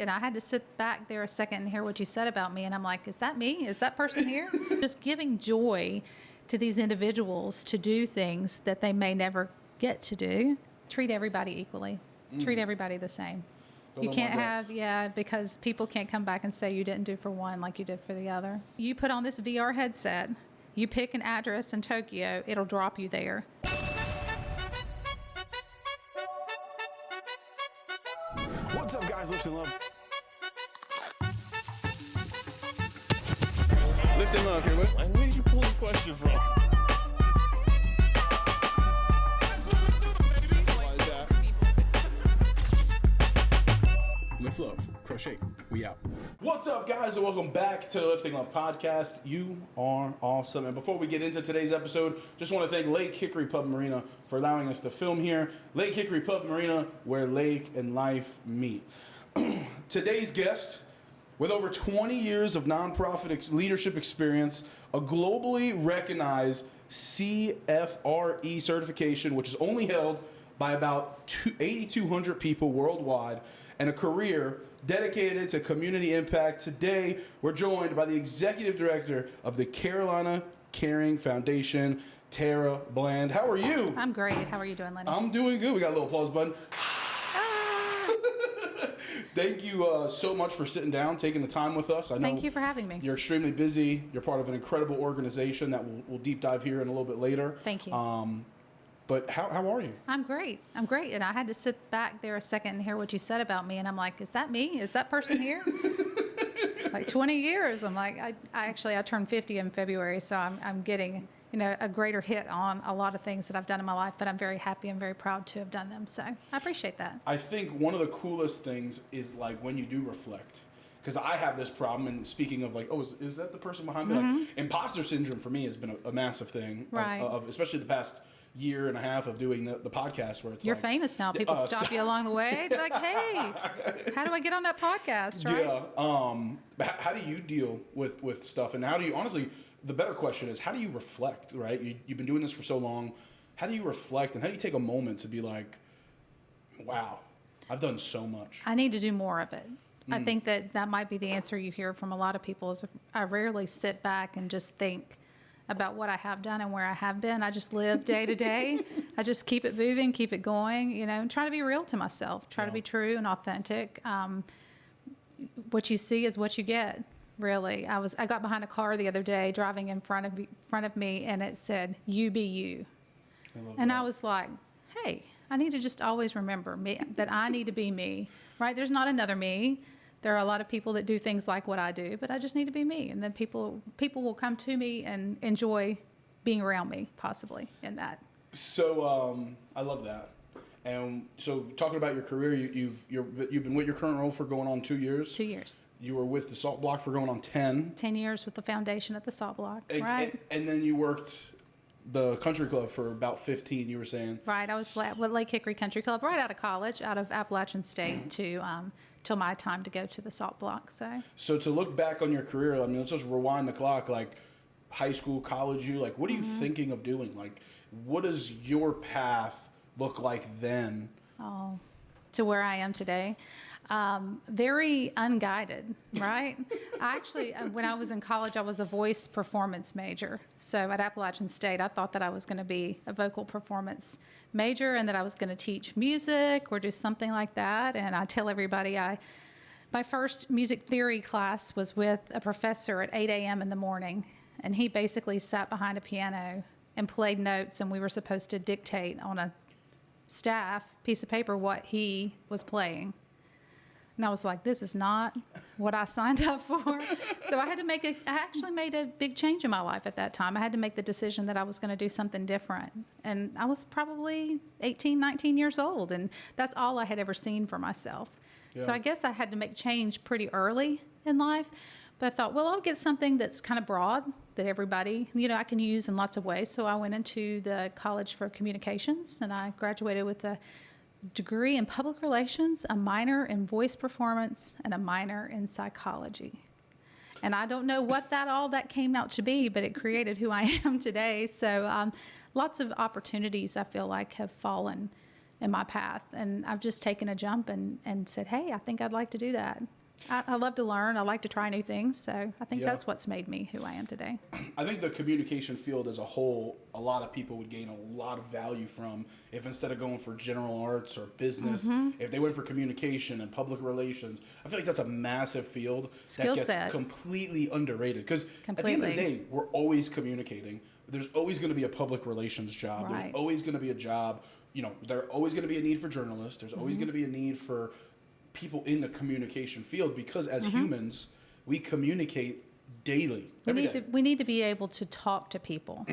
And I had to sit back there a second and hear what you said about me. And I'm like, is that me? Is that person here? Just giving joy to these individuals to do things that they may never get to do. Treat everybody equally. Treat everybody the same. You can't have, because people can't come back and say you didn't do for one like you did for the other. You put on this VR headset, you pick an address in Tokyo, it'll drop you there. What's up, guys? Lifting Love. Lifting Love here. Where did you pull this question from? Lift Love, crochet, we out. What's up, guys, and welcome back to the Lifting Love podcast. You are awesome. And before we get into today's episode, just want to thank Lake Hickory Pub and Marina for allowing us to film here. Lake Hickory Pub and Marina, where lake and life meet. Today's guest, with over 20 years of nonprofit leadership experience, a globally recognized CFRE certification, which is only held by about 8,200 people worldwide, and a career dedicated to community impact. Today, we're joined by the executive director of the Carolina Caring Foundation, Tara Bland. How are you? I'm great. How are you doing, Lenny? I'm doing good. We got a little applause button. Thank you so much for sitting down, taking the time with us. Thank you for having me. You're extremely busy. You're part of an incredible organization that we'll deep dive here in a little bit later. Thank you. But how are you? I'm greght. And I had to sit back there a second and hear what you said about me. And I'm like, is that me? Is that person here? Like 20 years. I'm like, I turned 50 in February, so I'm getting, a greater hit on a lot of things that I've done in my life, but I'm very happy and very proud to have done them. So I appreciate that. I think one of the coolest things is like when you do reflect. Because I have this problem, and speaking of like, is that the person behind me? Mm-hmm. Like, imposter syndrome for me has been a massive thing, right? Of especially the past year and a half of doing the podcast, where it's you're famous now. People stop you along the way. They're like, hey, how do I get on that podcast? Right? Yeah. How do you deal with stuff, and how do you honestly? The better question is, how do you reflect? Right? You've been doing this for so long. How do you reflect, and how do you take a moment to be like, wow, I've done so much. I need to do more of it. I think that might be the answer you hear from a lot of people is I rarely sit back and just think about what I have done and where I have been. I just live day to day. I just keep it moving, keep it going, and try to be real to myself, try to be true and authentic. What you see is what you get, really. I got behind a car the other day driving in front of me, and it said, "You be you." I was like, hey, I need to just always remember that I need to be me, right? There's not another me. There are a lot of people that do things like what I do, but I just need to be me. And then people will come to me and enjoy being around me, possibly, in that. So I love that. And so talking about your career, you've been with your current role for going on 2 years? 2 years. You were with the Salt Block for going on 10. 10 years with the foundation at the Salt Block, right? And then you worked the country club for about 15, you were saying. Right. I was with Lake Hickory Country Club right out of college, out of Appalachian State, till my time to go to the Salt Block. So to look back on your career, I mean, let's just rewind the clock, like high school, college, what are you thinking of doing? Like, what does your path look like then? Oh, to where I am today. Very unguided, right? Actually, when I was in college, I was a voice performance major. So at Appalachian State, I thought that I was going to be a vocal performance major and that I was going to teach music or do something like that. And I tell everybody my first music theory class was with a professor at 8 a.m. in the morning. And he basically sat behind a piano and played notes, and we were supposed to dictate on a staff piece of paper what he was playing. And I was like, this is not what I signed up for. So I actually made a big change in my life at that time. I had to make the decision that I was going to do something different. And I was probably 18, 19 years old. And that's all I had ever seen for myself. Yeah. So I guess I had to make change pretty early in life. But I thought, well, I'll get something that's kind of broad that everybody, I can use in lots of ways. So I went into the College for Communications, and I graduated with a degree in public relations, a minor in voice performance, and a minor in psychology. And I don't know what all that came out to be, but it created who I am today. So lots of opportunities I feel like have fallen in my path. And I've just taken a jump and said, hey, I think I'd like to do that. I love to learn. I like to try new things. So I think that's what's made me who I am today. I think the communication field as a whole, a lot of people would gain a lot of value from if instead of going for general arts or business, if they went for communication and public relations. I feel like that's a massive field Skill that gets set. completely underrated. Because at the end of the day, we're always communicating. There's always going to be a public relations job. Right. There's always going to be a job. You know, there's always going to be a need for journalists. There's always going to be a need for people in the communication field, because as humans, we communicate daily. We need to be able to talk to people.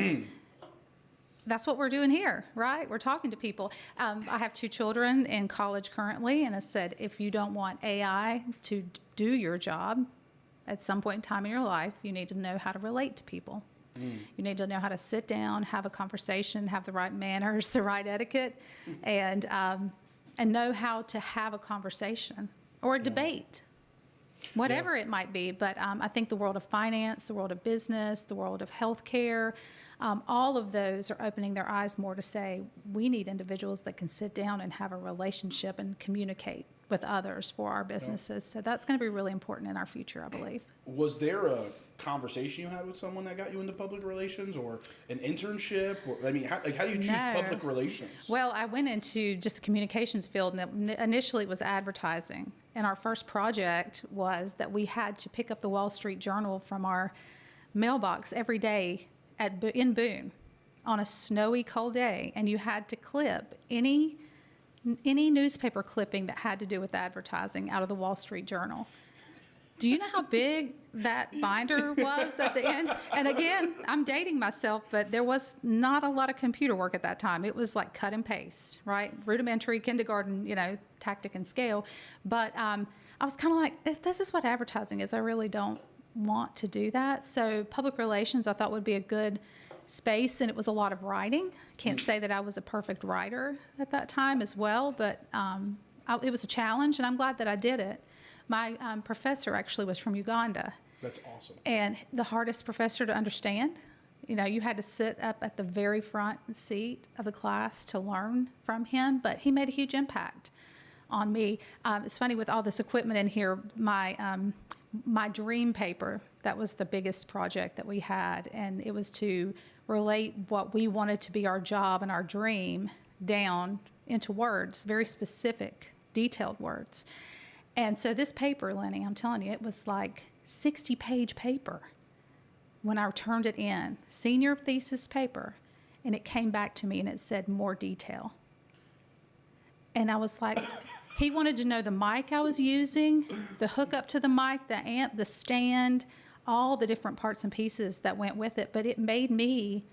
That's what we're doing here, right? We're talking to people. I have 2 children in college currently, and I said, if you don't want AI to do your job at some point in time in your life, you need to know how to relate to people. You need to know how to sit down, have a conversation, have the right manners, the right etiquette, and know how to have a conversation or a debate, whatever it might be. But I think the world of finance, the world of business, the world of healthcare, all of those are opening their eyes more to say, we need individuals that can sit down and have a relationship and communicate with others for our businesses. So that's going to be really important in our future, I believe. Was there a conversation you had with someone that got you into public relations, or an internship? Or, I mean, how do you choose public relations? Well, I went into just the communications field, and initially it was advertising. And our first project was that we had to pick up the Wall Street Journal from our mailbox every day in Boone on a snowy, cold day, and you had to clip any newspaper clipping that had to do with advertising out of the Wall Street Journal. Do you know how big that binder was at the end? And again, I'm dating myself, but there was not a lot of computer work at that time. It was like cut and paste, right? Rudimentary kindergarten, tactic and scale. But I was kind of like, if this is what advertising is, I really don't want to do that. So public relations I thought would be a good space, and it was a lot of writing. Can't say that I was a perfect writer at that time as well, but it was a challenge, and I'm glad that I did it. My professor actually was from Uganda. That's awesome. And the hardest professor to understand. You had to sit up at the very front seat of the class to learn from him, but he made a huge impact on me. It's funny, with all this equipment in here, my dream paper, that was the biggest project that we had, and it was to relate what we wanted to be our job and our dream down into words, very specific, detailed words. And so this paper, Lenny, I'm telling you, it was like 60-page paper when I turned it in, senior thesis paper, and it came back to me and it said more detail. And I was like, he wanted to know the mic I was using, the hookup to the mic, the amp, the stand, all the different parts and pieces that went with it. But it made me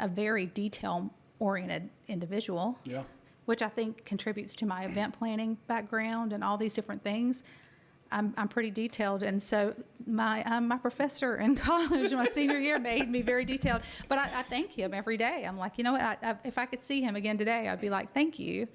a very detail-oriented individual. Yeah. Which I think contributes to my event planning background and all these different things. I'm pretty detailed, and so my professor in college, my senior year, made me very detailed. But I thank him every day. I'm like, if I could see him again today, I'd be like, thank you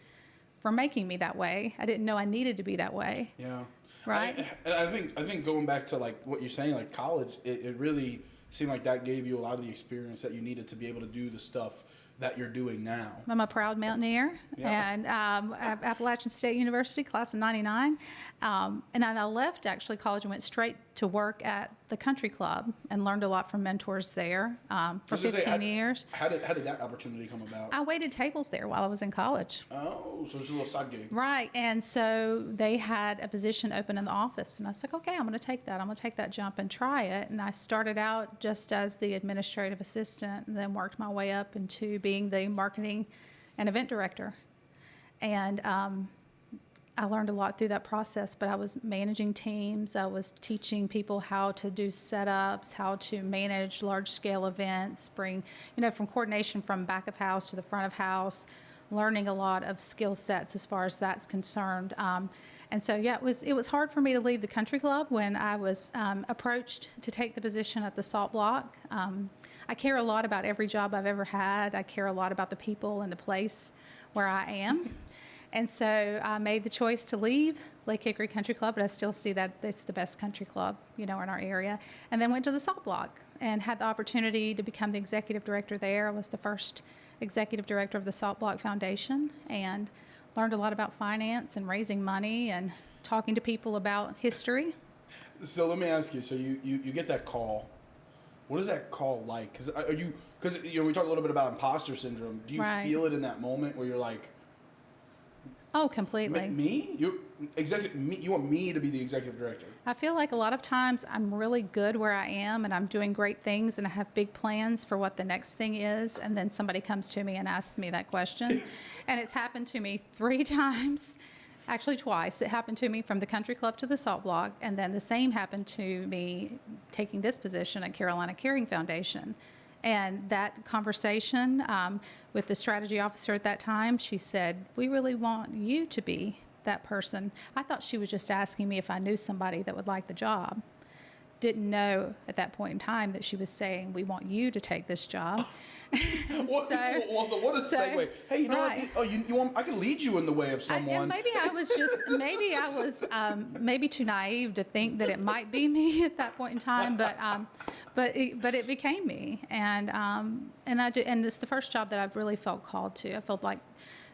for making me that way. I didn't know I needed to be that way. Yeah. Right. I think going back to like what you're saying, like college, it really seemed like that gave you a lot of the experience that you needed to be able to do the stuff that you're doing now. I'm a proud mountaineer, and Appalachian State University, class of '99. And I left actually college and went straight to work at the country club and learned a lot from mentors there for 15 years. How did that opportunity come about? I waited tables there while I was in college. Oh, so it's a little side gig. Right, and so they had a position open in the office, and I was like, okay, I'm going to take that. I'm going to take that jump and try it. And I started out just as the administrative assistant, and then worked my way up into being the marketing and event director. And I learned a lot through that process, but I was managing teams. I was teaching people how to do setups, how to manage large-scale events, bring, from coordination from back of house to the front of house, learning a lot of skill sets as far as that's concerned. And so, it was hard for me to leave the country club when I was approached to take the position at the Salt Block. I care a lot about every job I've ever had. I care a lot about the people and the place where I am. And so I made the choice to leave Lake Hickory Country Club, but I still see that it's the best country club, in our area. And then went to the Salt Block and had the opportunity to become the executive director there. I was the first executive director of the Salt Block Foundation, and learned a lot about finance and raising money and talking to people about history. So let me ask you. So you get that call. What is that call like? Because we talked a little bit about imposter syndrome. Do you Right. feel it in that moment where you're like, Oh, completely. me? You want me to be the executive director? I feel like a lot of times I'm really good where I am and I'm doing great things and I have big plans for what the next thing is. And then somebody comes to me and asks me that question. And it's happened to me 3 times, actually twice. It happened to me from the country club to the salt block. And then the same happened to me taking this position at Carolina Caring Foundation. And that conversation with the strategy officer at that time, she said, we really want you to be that person. I thought she was just asking me if I knew somebody that would like the job. Didn't know at that point in time that she was saying, we want you to take this job. What a segue. Hey, you know right. what? Oh, you want? I can lead you in the way of someone. And maybe I was maybe too naive to think that it might be me at that point in time, but it became me, and this is the first job that I've really felt called to. I felt like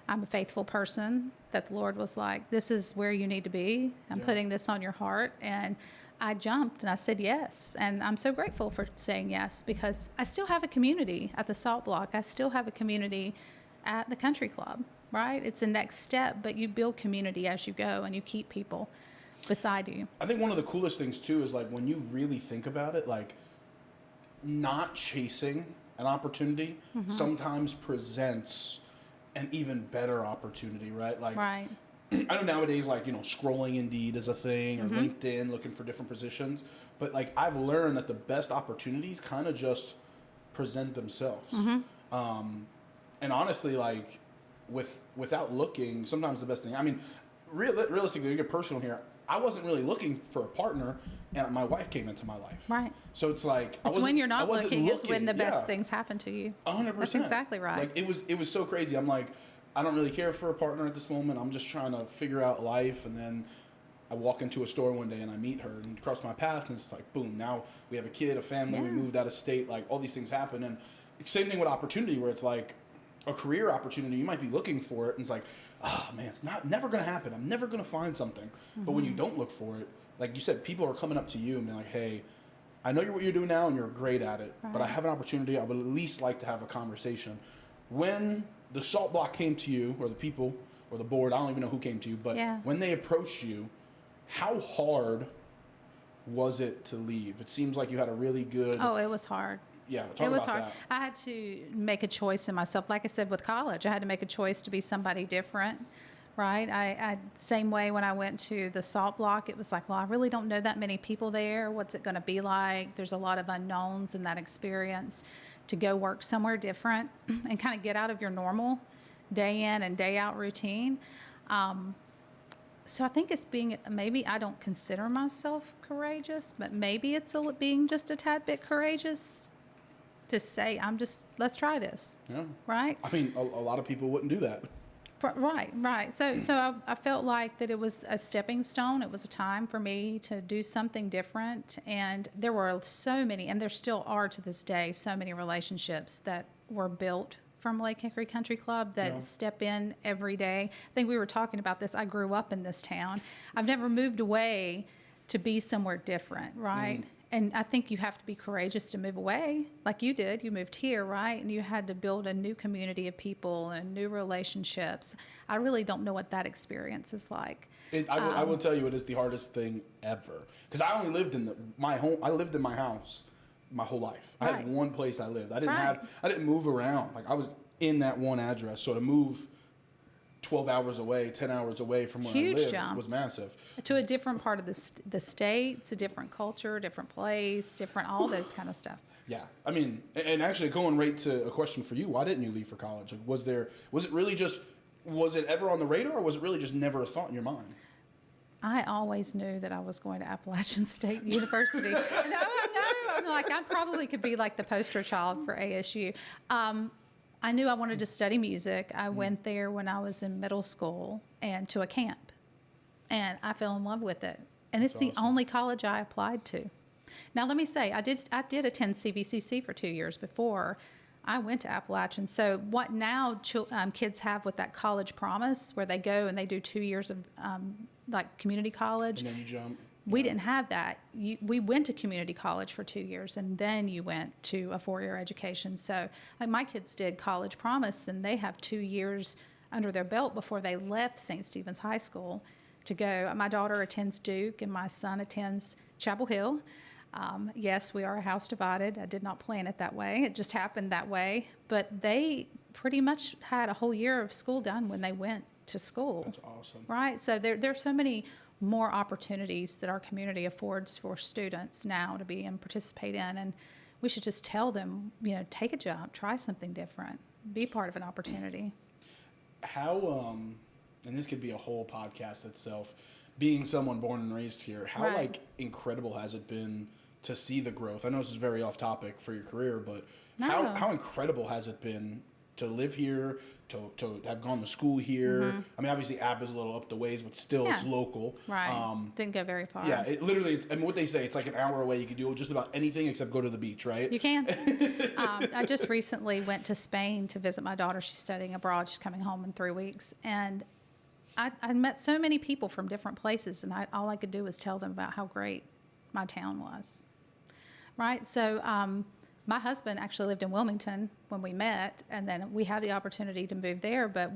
I'm a faithful person, that the Lord was like, this is where you need to be. I'm putting this on your heart, and I jumped and I said yes. And I'm so grateful for saying yes, because I still have a community at the Salt Block. I still have a community at the country club, right? It's the next step, but you build community as you go and you keep people beside you. I think one of the coolest things too is like when you really think about it, like not chasing an opportunity sometimes presents an even better opportunity, right? Like, Right. I know nowadays, like, scrolling Indeed is a thing, or LinkedIn, looking for different positions. But like, I've learned that the best opportunities kind of just present themselves. And honestly, like, without looking, sometimes the best thing. I mean, realistically, to get personal here, I wasn't really looking for a partner, and my wife came into my life. Right. So it's like It's when you're not looking, it's when the best things happen to you. 100%. That's exactly right. Like it was so crazy. I'm like, I don't really care for a partner at this moment. I'm just trying to figure out life. And then I walk into a store one day and I meet her and cross my path, and it's like, boom, now we have a kid, a family, we moved out of state, like all these things happen. And same thing with opportunity, where it's like a career opportunity, you might be looking for it, and it's like, oh man, it's never gonna happen. I'm never gonna find something. But when you don't look for it, like you said, people are coming up to you and being like, hey, I know what you're doing now and you're great at it, but I have an opportunity. I would at least like to have a conversation. When the Salt Block came to you, or the people, or the board, I don't even know who came to you, but when they approached you, how hard was it to leave? It seems like you had a really good... Oh, it was hard. Yeah, talk It was about hard. that. I had to make a choice in myself. Like I said, with college, I had to make a choice to be somebody different, right? I same way when I went to the Salt Block, it was like, well, I really don't know that many people there. What's it going to be like? There's a lot of unknowns in that experience. To go work somewhere different and kind of get out of your normal day in and day out routine. So I think it's maybe I don't consider myself courageous, but maybe it's being just a tad bit courageous to say, let's try this. Yeah. Right? I mean, a lot of people wouldn't do that. Right. So I felt like that it was a stepping stone. It was a time for me to do something different. And there were so many, and there still are to this day, so many relationships that were built from Lake Hickory Country Club that step in every day. I think we were talking about this. I grew up in this town. I've never moved away to be somewhere different, right? And I think you have to be courageous to move away, like you did. You moved here, right? And you had to build a new community of people and new relationships. I really don't know what that experience is like. I will tell you, it is the hardest thing ever. Because I only lived in my home. I lived in my house my whole life. I had one place I lived. I didn't move around. Like I was in that one address. So to move 12 hours away, 10 hours away from where I lived was massive. To a different part of the state, it's a different culture, different place, different all those kind of stuff. Yeah. I mean, and actually going right to a question for you, why didn't you leave for college? Like, was it ever on the radar, or was it really just never a thought in your mind? I always knew that I was going to Appalachian State University. No, I'm like, I probably could be like the poster child for ASU. I knew I wanted to study music. I went there when I was in middle school and to a camp, and I fell in love with it. And it's the only college I applied to. Now, let me say, I did attend CVCC for 2 years before I went to Appalachian. So what now kids have with that college promise, where they go and they do 2 years of like community college. And then you jump. We didn't have that. We went to community college for 2 years, and then you went to a 4-year education. So like my kids did college promise, and they have 2 years under their belt before they left St. Stephen's High School to go. My daughter attends Duke, and my son attends Chapel Hill. Yes, we are a house divided. I did not plan it that way. It just happened that way. But they pretty much had a whole year of school done when they went to school. That's awesome. Right? So there's so many more opportunities that our community affords for students now to be and participate in. And we should just tell them, take a jump, try something different, be part of an opportunity. How, and this could be a whole podcast itself, being someone born and raised here, how Right. incredible has it been to see the growth? I know this is very off topic for your career, but No. how incredible has it been to live here, to have gone to school here? I mean, obviously App is a little up the ways, but still it's Yeah. local. Right. Didn't go very far. Yeah, it literally, I mean, what they say, it's like an hour away. You can do just about anything except go to the beach, right? You can. I just recently went to Spain to visit my daughter. She's studying abroad. She's coming home in 3 weeks. And I met so many people from different places, and all I could do was tell them about how great my town was. Right? So my husband actually lived in Wilmington when we met, and then we had the opportunity to move there, but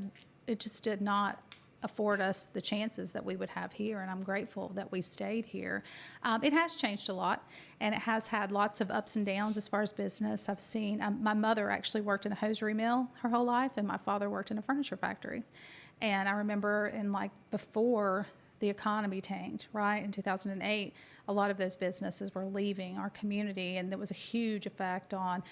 it just did not afford us the chances that we would have here, and I'm grateful that we stayed here. It has changed a lot, and it has had lots of ups and downs as far as business. I've seen, my mother actually worked in a hosiery mill her whole life, and my father worked in a furniture factory. And I remember before the economy tanked, right, in 2008, a lot of those businesses were leaving our community, and there was a huge effect on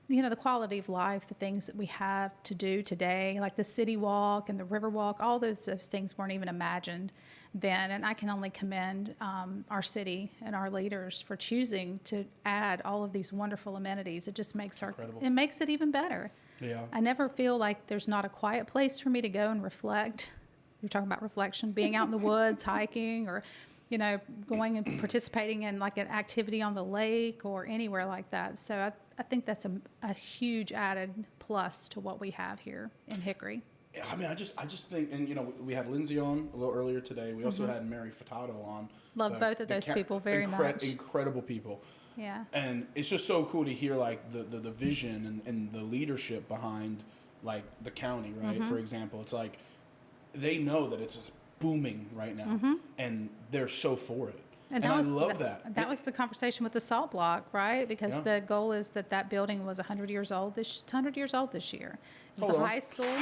the quality of life, the things that we have to do today, like the city walk and the river walk. All those things weren't even imagined then, and I can only commend our city and our leaders for choosing to add all of these wonderful amenities. It just makes it makes it even better. Yeah. I never feel like there's not a quiet place for me to go and reflect. You're talking about reflection, being out in the woods, hiking, or going and participating in like an activity on the lake or anywhere like that. So I think that's a huge added plus to what we have here in Hickory. Yeah, I mean, I just think, and we had Lindsay on a little earlier today. We also had Mary Furtado on. Love both of those people very much. Incredible people. Yeah. And it's just so cool to hear like the vision and the leadership behind like the county, right? For example, it's like they know that it's booming right now, and they're so for it. And I love that. That was the conversation with the salt block, right? Because the goal is that building was 100 years old. It's 100 years old this year. It was a high school.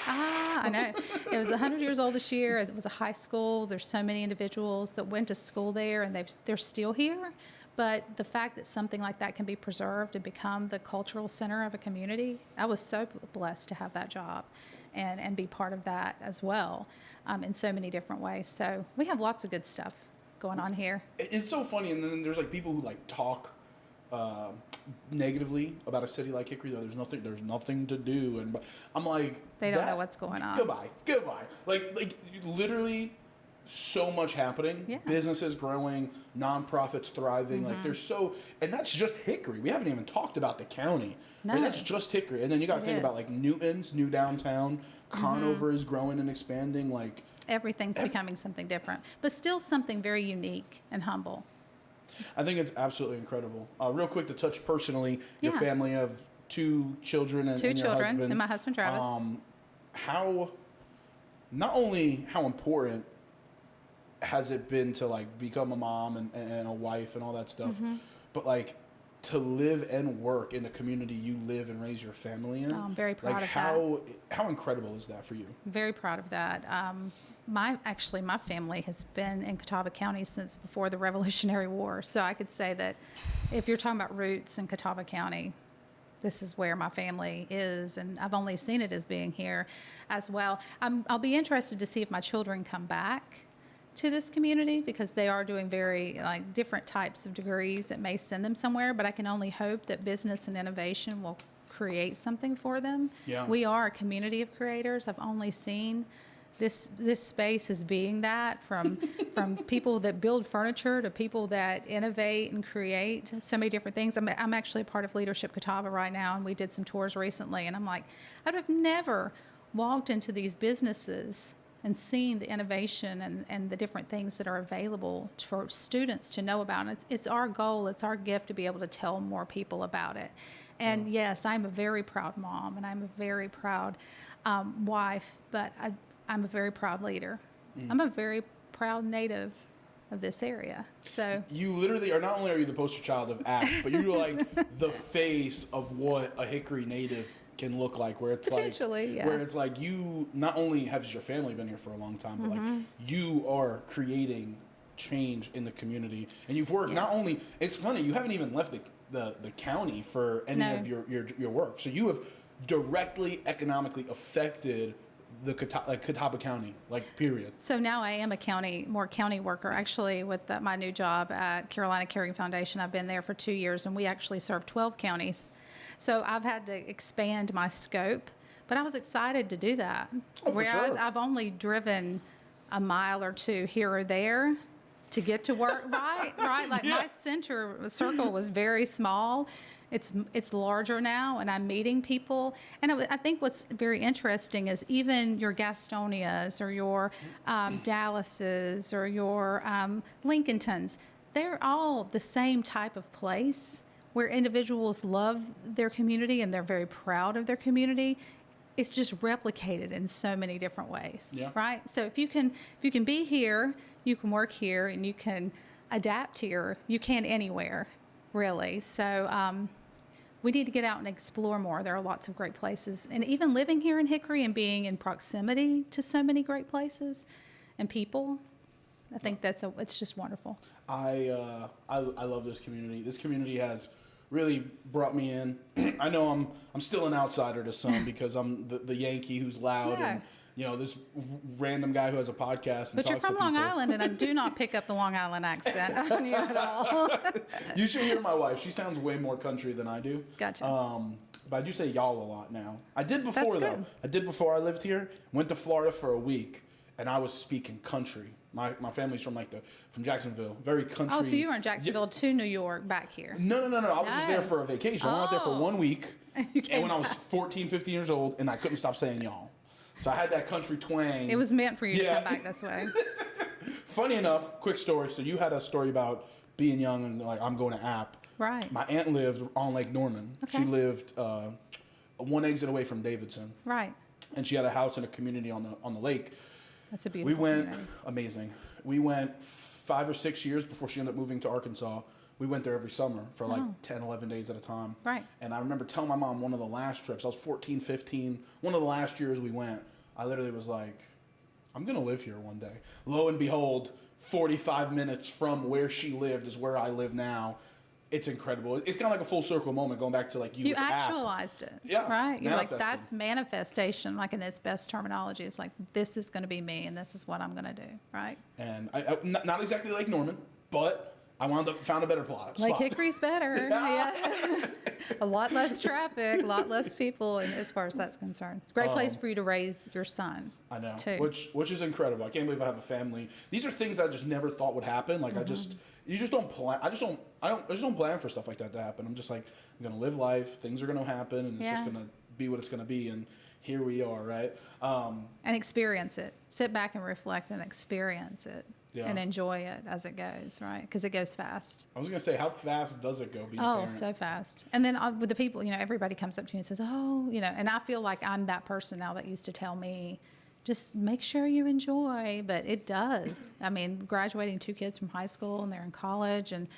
I know. It was 100 years old this year. It was a high school. There's so many individuals that went to school there, and they're still here. But the fact that something like that can be preserved and become the cultural center of a community, I was so blessed to have that job and be part of that as well in so many different ways. So we have lots of good stuff going on here. It's so funny, and then there's like people who like talk negatively about a city like Hickory. There's nothing to do, and I'm like, they don't know what's going on. Goodbye. Like literally, so much happening. Yeah. Businesses growing, nonprofits thriving. Like and that's just Hickory. We haven't even talked about the county. No. Right? That's just Hickory, and then you got to think about like Newton's new downtown. Conover is growing and expanding. Like everything's becoming something different, but still something very unique and humble. I think it's absolutely incredible. Real quick to touch personally, your family of 2 children and your husband. And my husband Travis. Not only how important has it been to like become a mom and a wife and all that stuff, but like to live and work in the community you live and raise your family in. Oh, I'm very proud of that. How incredible is that for you? Very proud of that. My family has been in Catawba County since before the Revolutionary War. So I could say that if you're talking about roots in Catawba County, this is where my family is, and I've only seen it as being here as well. I'll be interested to see if my children come back to this community because they are doing very different types of degrees that may send them somewhere, but I can only hope that business and innovation will create something for them. Yeah. We are a community of creators. I've only seen this space is being that from people that build furniture to people that innovate and create so many different things. I'm actually a part of Leadership Catawba right now, and we did some tours recently, and I'm like, I would have never walked into these businesses and seen the innovation and the different things that are available for students to know about. And it's our goal, it's our gift to be able to tell more people about it. And yes, I'm a very proud mom, and I'm a very proud wife, but I'm a very proud leader. I'm a very proud native of this area. So you literally are, not only are you the poster child of ACT, but you're like the face of what a Hickory native can look like, where it's potentially, where it's like you not only has your family been here for a long time, but like you are creating change in the community, and you've worked not only. It's funny, you haven't even left the county for any of your work, so you have directly economically affected the Catawba County, period. So now I am a more county worker. Actually, with my new job at Carolina Caring Foundation, I've been there for 2 years, and we actually serve 12 counties. So I've had to expand my scope, but I was excited to do that. Whereas I've only driven a mile or two here or there to get to work, right? Like my circle was very small. It's larger now, and I'm meeting people. And I think what's very interesting is even your Gastonias or your Dallases or your Lincolntons, they're all the same type of place where individuals love their community and they're very proud of their community. It's just replicated in so many different ways, right? So if you can be here, you can work here, and you can adapt here, you can anywhere, really. So we need to get out and explore more. There are lots of great places. And even living here in Hickory and being in proximity to so many great places and people, I think it's just wonderful. I love this community. This community has really brought me in. I know I'm still an outsider to some because I'm the Yankee who's loud and this random guy who has a podcast. But you're from Long Island, and I do not pick up the Long Island accent on you at all. You should hear my wife. She sounds way more country than I do. Gotcha. But I do say y'all a lot now. I did before That's though. good. I did before I lived here. Went to Florida for a week, and I was speaking country. My family's from from Jacksonville, very country. Oh, so you were in Jacksonville to New York back here? No. I was just there for a vacation. I went out there for 1 week, and when I was 14, 15 years old, and I couldn't stop saying y'all. So I had that country twang. It was meant for you to come back this way. Funny enough, quick story. So you had a story about being young and I'm going to App. Right. My aunt lived on Lake Norman. Okay. She lived one exit away from Davidson. Right. And she had a house in a community on the lake. That's a beautiful community. Amazing. We went 5 or 6 years before she ended up moving to Arkansas. We went there every summer for 10, 11 days at a time. Right. And I remember telling my mom one of the last trips, I was 14, 15, one of the last years we went, I literally was like, I'm going to live here one day. Lo and behold, 45 minutes from where she lived is where I live now. It's incredible. It's kind of like a full circle moment going back to you actualized it. Yeah. Right. You're like, that's manifestation, in this best terminology. It's like, this is going to be me and this is what I'm going to do. Right. And I not exactly Lake Norman, but I found a better plot. Lake Hickory's better. Yeah. A lot less traffic, a lot less people, and as far as that's concerned. Great place for you to raise your son. I know. Too. Which is incredible. I can't believe I have a family. These are things I just never thought would happen. You just don't plan. I just don't plan for stuff like that to happen. I'm just like, I'm gonna live life. Things are gonna happen, and it's just gonna be what it's gonna be. And here we are, right? And experience it. Sit back and reflect and experience it. Yeah. And enjoy it as it goes, right? Because it goes fast. I was going to say, how fast does it go being a parent? So fast. And then with the people, everybody comes up to you and says, and I feel like I'm that person now that used to tell me, just make sure you enjoy. But it does. I mean, graduating 2 kids from high school and they're in college and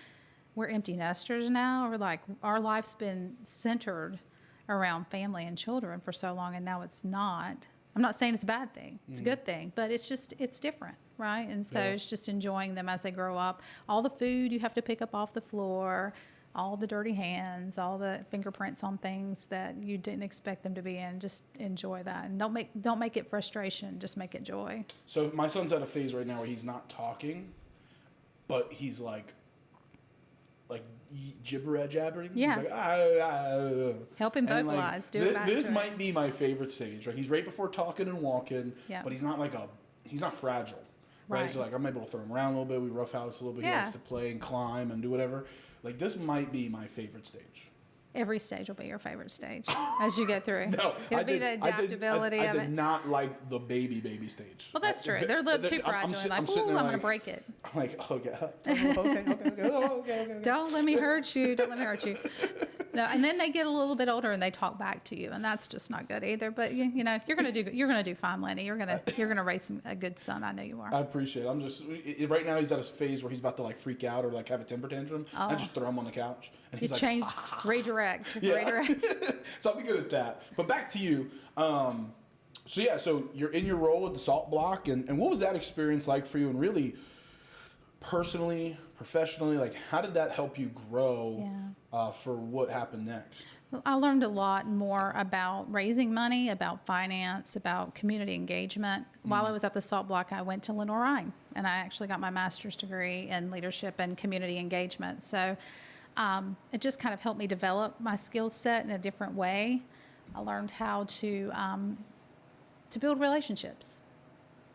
we're empty nesters now. We're like, our life's been centered around family and children for so long, and now it's not. I'm not saying it's a bad thing. It's a good thing, but it's different, right? And so it's just enjoying them as they grow up. All the food you have to pick up off the floor, all the dirty hands, all the fingerprints on things that you didn't expect them to be in. Just enjoy that, and don't make it frustration. Just make it joy. So my son's at a phase right now where he's not talking, but he's like like jabbering. Yeah. He's like, Helping And, vocalize, do it back This to it. might be my favorite stage. Right, he's right before talking and walking, Yeah. but he's not he's not fragile. Right. Right. So like I'm able to throw him around a little bit. We roughhouse a little bit. He Yeah. likes to play and climb and do whatever. Like this might be my favorite stage. Every stage will be your favorite stage as you go through. No, It'll be the adaptability I of did it. not like the baby stage. Well, that's true. They're a little too fragile. I'm Like, sitting ooh, there I'm going like- to break it. I'm like, okay. Don't let me hurt you. Don't let me hurt you. No, and then they get a little bit older and they talk back to you, and that's just not good either. But you know, you're gonna do fine, Lenny. You're gonna raise a good son. I know you are. I appreciate it. I'm just right now he's at a phase where he's about to like freak out or like have a temper tantrum. I just throw him on the couch and You he's like, change, redirect, Yeah. redirect. So I'll be good at that. But back to you. So you're in your role at the Salt Block, and what was that experience like for you? And really, personally, professionally, like how did that help you grow for what happened next? I learned a lot more about raising money, about finance, about community engagement. While I was at the Salt Block, I went to Lenore, and I actually got my master's degree in leadership and community engagement. So it just kind of helped me develop my skill set in a different way. I learned how to build relationships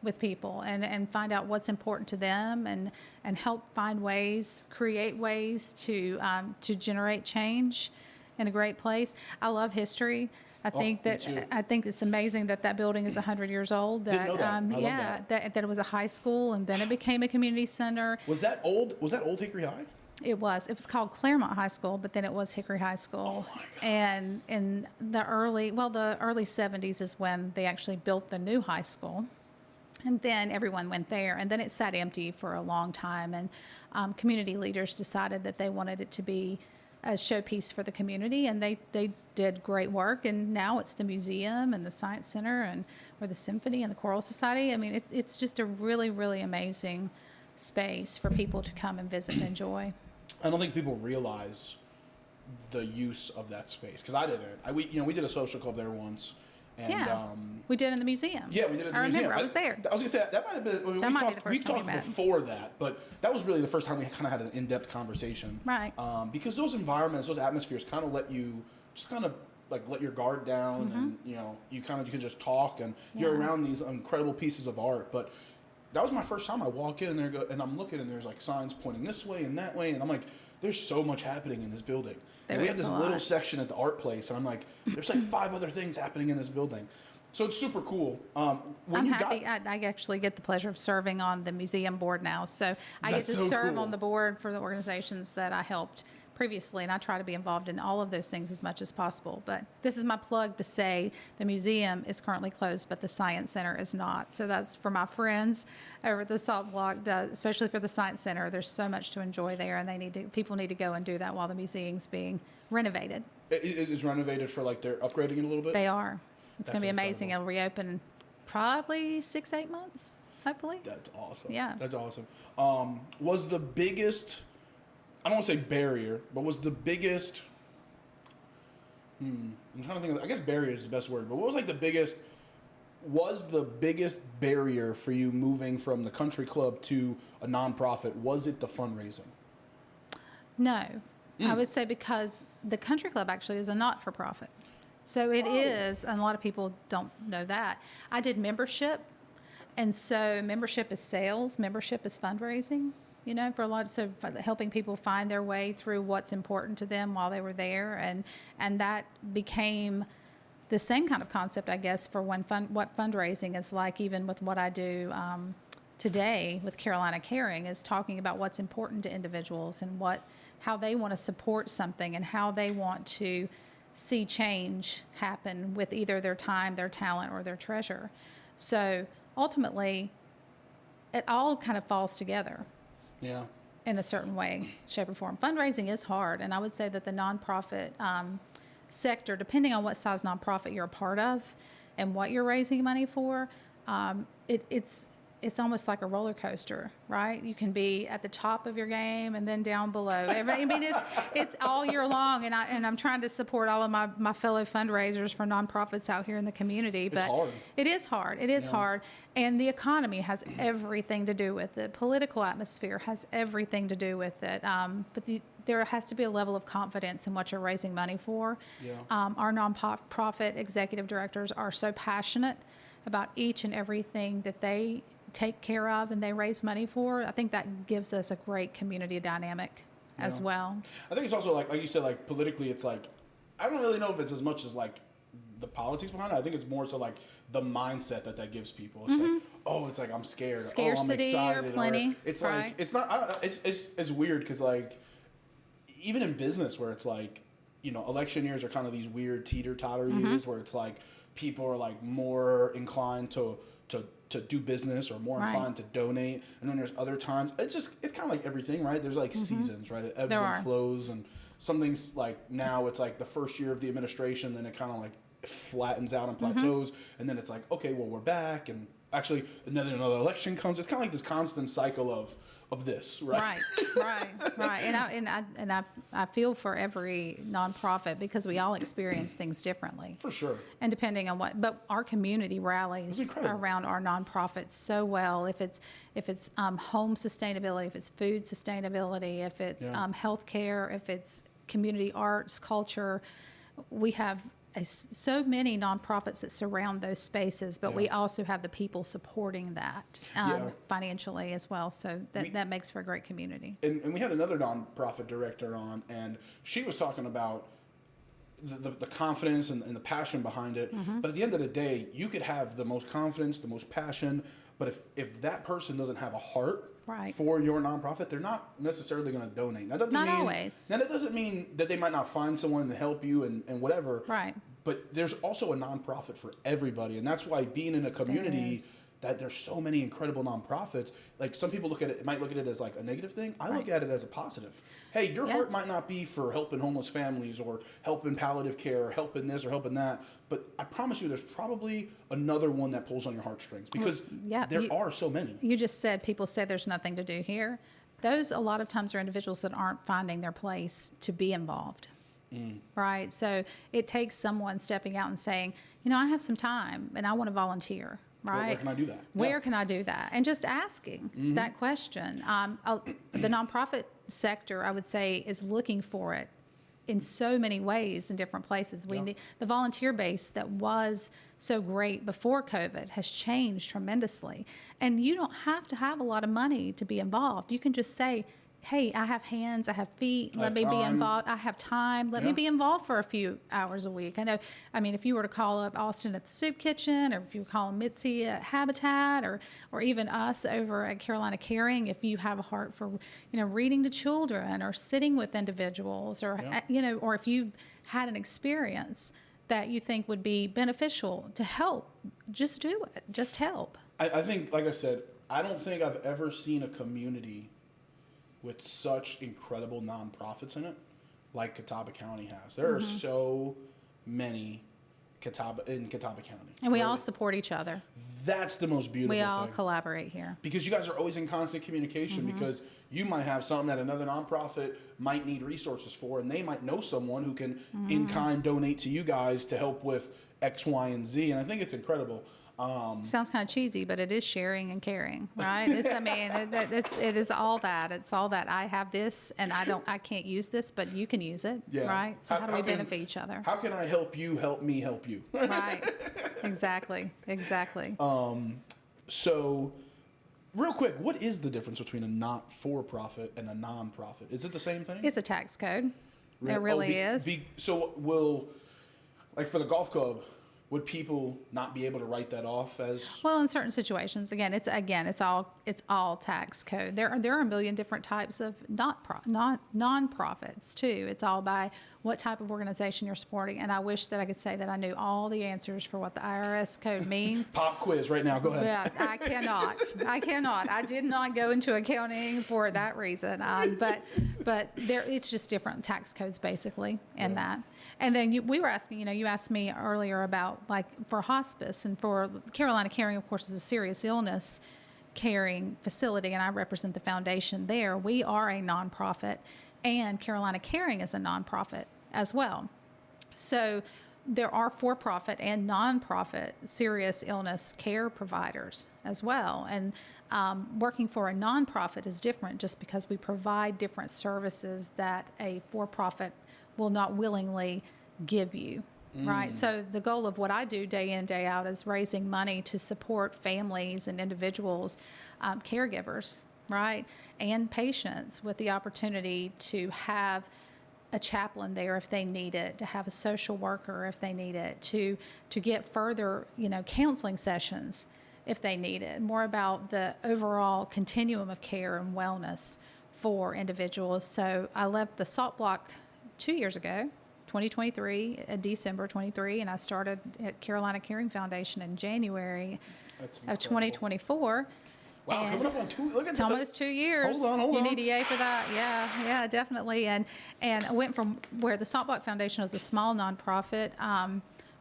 with people and find out what's important to them and help find ways, create ways to generate change in a great place. I love history. I think me too. I think it's amazing that building is 100 years old. Didn't know that. I love that it was a high school and then it became a community center. Was that old Hickory High? It was called Claremont High School, but then it was Hickory High School. Oh my gosh. And in the early 70s is when they actually built the new high school. And then everyone went there, and then it sat empty for a long time. And community leaders decided that they wanted it to be a showpiece for the community, and they did great work. And now it's the museum and the science center, and or the symphony and the choral society. I mean, it's just a really, really amazing space for people to come and visit and enjoy. I don't think people realize the use of that space because I didn't. We did a social club there once. And, we did in the museum. Yeah, we did it in the I museum. remember, I was there. I was gonna say that might have been. That might be the first we time we talked met. before that, but that was really the first time we kind of had an in-depth conversation. Right. Because those environments, those atmospheres, kind of let you just kind of like let your guard down, and you can just talk, and you're around these incredible pieces of art. But that was my first time. I walk in and I'm looking, and there's like signs pointing this way and that way, and I'm like, there's so much happening in this building. And we had is this a little lot. section at the art place, and I'm like, there's like 5 other things happening in this building. So it's super cool. I'm happy. I actually get the pleasure of serving on the museum board now. So I get That's to so serve cool. on the board for the organizations that I helped previously, and I try to be involved in all of those things as much as possible. But this is my plug to say the museum is currently closed, but the Science Center is not. So that's for my friends over at the Salt Block, especially for the Science Center. There's so much to enjoy there, and people need to go and do that while the museum's being renovated. It's renovated for like they're upgrading it a little bit. They are. It's going That's to be amazing. incredible. It'll reopen probably 6-8 months, hopefully. That's awesome. Yeah. That's awesome. Was the biggest, I don't want to say barrier, but was the biggest, I'm trying to think of, I guess barrier is the best word, but what was like the biggest barrier for you moving from the country club to a nonprofit? Was it the fundraising? No. I would say because the country club actually is a not-for-profit. So it is, and a lot of people don't know that. I did membership, and so membership is sales, membership is fundraising, for a lot so helping people find their way through what's important to them while they were there. And that became the same kind of concept, I guess, for what fundraising is like, even with what I do today with Carolina Caring, is talking about what's important to individuals and how they want to support something and how they want to see change happen with either their time, their talent, or their treasure. So ultimately, it all kind of falls together. Yeah. In a certain way, shape, or form. Fundraising is hard, and I would say that the nonprofit sector, depending on what size nonprofit you're a part of and what you're raising money for, it's it's almost like a roller coaster, right? You can be at the top of your game and then down below. I mean, it's all year long, and I'm trying to support all of my fellow fundraisers for nonprofits out here in the community. But It's hard. it is hard. It is hard, and the economy has everything to do with it. Political atmosphere has everything to do with it. But there has to be a level of confidence in what you're raising money for. Yeah. Our nonprofit executive directors are so passionate about each and everything that they take care of and they raise money for. I think that gives us a great community dynamic as well. I think it's also like you said, like politically, it's like, I don't really know if it's as much as like the politics behind it. I think it's more so like the mindset that gives people. It's like, oh, it's like I'm scared. Scarcity oh, I'm excited. or plenty. Or it's right. like, it's not, I don't know, it's weird because like, even in business where it's like, you know, election years are kind of these weird teeter-totter years where it's like people are like more inclined to do business or more inclined to donate, and then there's other times it's kind of like everything, right? There's like seasons, right? It ebbs and flows, and some things like now it's like the first year of the administration, then it kind of like flattens out and plateaus, and then it's like, okay, well, we're back, and actually another election comes. It's kind of like this constant cycle of this, right? Right. And I feel for every nonprofit because we all experience things differently. For sure. And depending on but our community rallies around our nonprofits so well. If it's home sustainability, if it's food sustainability, if it's healthcare, if it's community arts, culture, we have so many nonprofits that surround those spaces, but we also have the people supporting that financially as well. So that makes for a great community. And we had another nonprofit director on, and she was talking about the confidence and the passion behind it. But at the end of the day, you could have the most confidence, the most passion, but if that person doesn't have a heart for your nonprofit, they're not necessarily going to donate. That doesn't always. Now, that doesn't mean that they might not find someone to help you and whatever. Right. But there's also a nonprofit for everybody, and that's why being in a community that there's so many incredible nonprofits. Like some people might look at it as like a negative thing. I look at it as a positive. Hey, your heart might not be for helping homeless families or helping palliative care or helping this or helping that, but I promise you there's probably another one that pulls on your heartstrings because there are so many. You just said people say there's nothing to do here. Those a lot of times are individuals that aren't finding their place to be involved. Right? So it takes someone stepping out and saying, you know, I have some time and I want to volunteer. Right? Where can I do that? Where can I do that? And just asking that question. The nonprofit sector, I would say, is looking for it in so many ways in different places. The volunteer base that was so great before COVID has changed tremendously. And you don't have to have a lot of money to be involved. You can just say, hey, I have hands, I have feet, let me be involved. I have time, let me be involved for a few hours a week. I mean, if you were to call up Austin at the Soup Kitchen, or if you were calling Mitzi at Habitat, or even us over at Carolina Caring, if you have a heart for, you know, reading to children or sitting with individuals, or, you know, or if you've had an experience that you think would be beneficial to help, just do it, just help. I think, like I said, I don't think I've ever seen a community with such incredible nonprofits in it, like Catawba County has. There are so many in Catawba County. And we all support each other. That's the most beautiful thing. We all collaborate here. Because you guys are always in constant communication, because you might have something that another nonprofit might need resources for, and they might know someone who can in-kind donate to you guys to help with X, Y, and Z. And I think it's incredible. Sounds kind of cheesy, but it is sharing and caring, right? It is all that. It's all that. I have this, and I can't use this, but you can use it, right? So how do we benefit each other? How can I help you help me help you? Right. Exactly. So, real quick, what is the difference between a not-for-profit and a non-profit? Is it the same thing? It's a tax code. It really is. So like for the golf club, would people not be able to write that off as? Well, in certain situations, it's all tax code. There are a million different types of non-profits too. It's all by what type of organization you're supporting. And I wish that I could say that I knew all the answers for what the IRS code means. Pop quiz right now. Go ahead. Yeah, I cannot. I did not go into accounting for that reason. But it's just different tax codes basically in that. And then we were asking, you asked me earlier about like for hospice and for Carolina Caring, of course, is a serious illness. Caring facility, and I represent the foundation there. We are a nonprofit, and Carolina Caring is a nonprofit as well. So there are for-profit and nonprofit serious illness care providers as well. And working for a nonprofit is different just because we provide different services that a for-profit will not willingly give you. Right. So the goal of what I do day in, day out is raising money to support families and individuals, caregivers, right, and patients with the opportunity to have a chaplain there if they need it, to have a social worker if they need it, to get further, counseling sessions if they need it. More about the overall continuum of care and wellness for individuals. So I left the Salt Block 2 years ago. 2023, December 23, and I started at Carolina Caring Foundation in January of 2024. Wow, And coming up on 2, look at it's that. almost 2 years. Hold on. You need a yay for that. Yeah, definitely. And I went from where the Salt Block Foundation was a small nonprofit,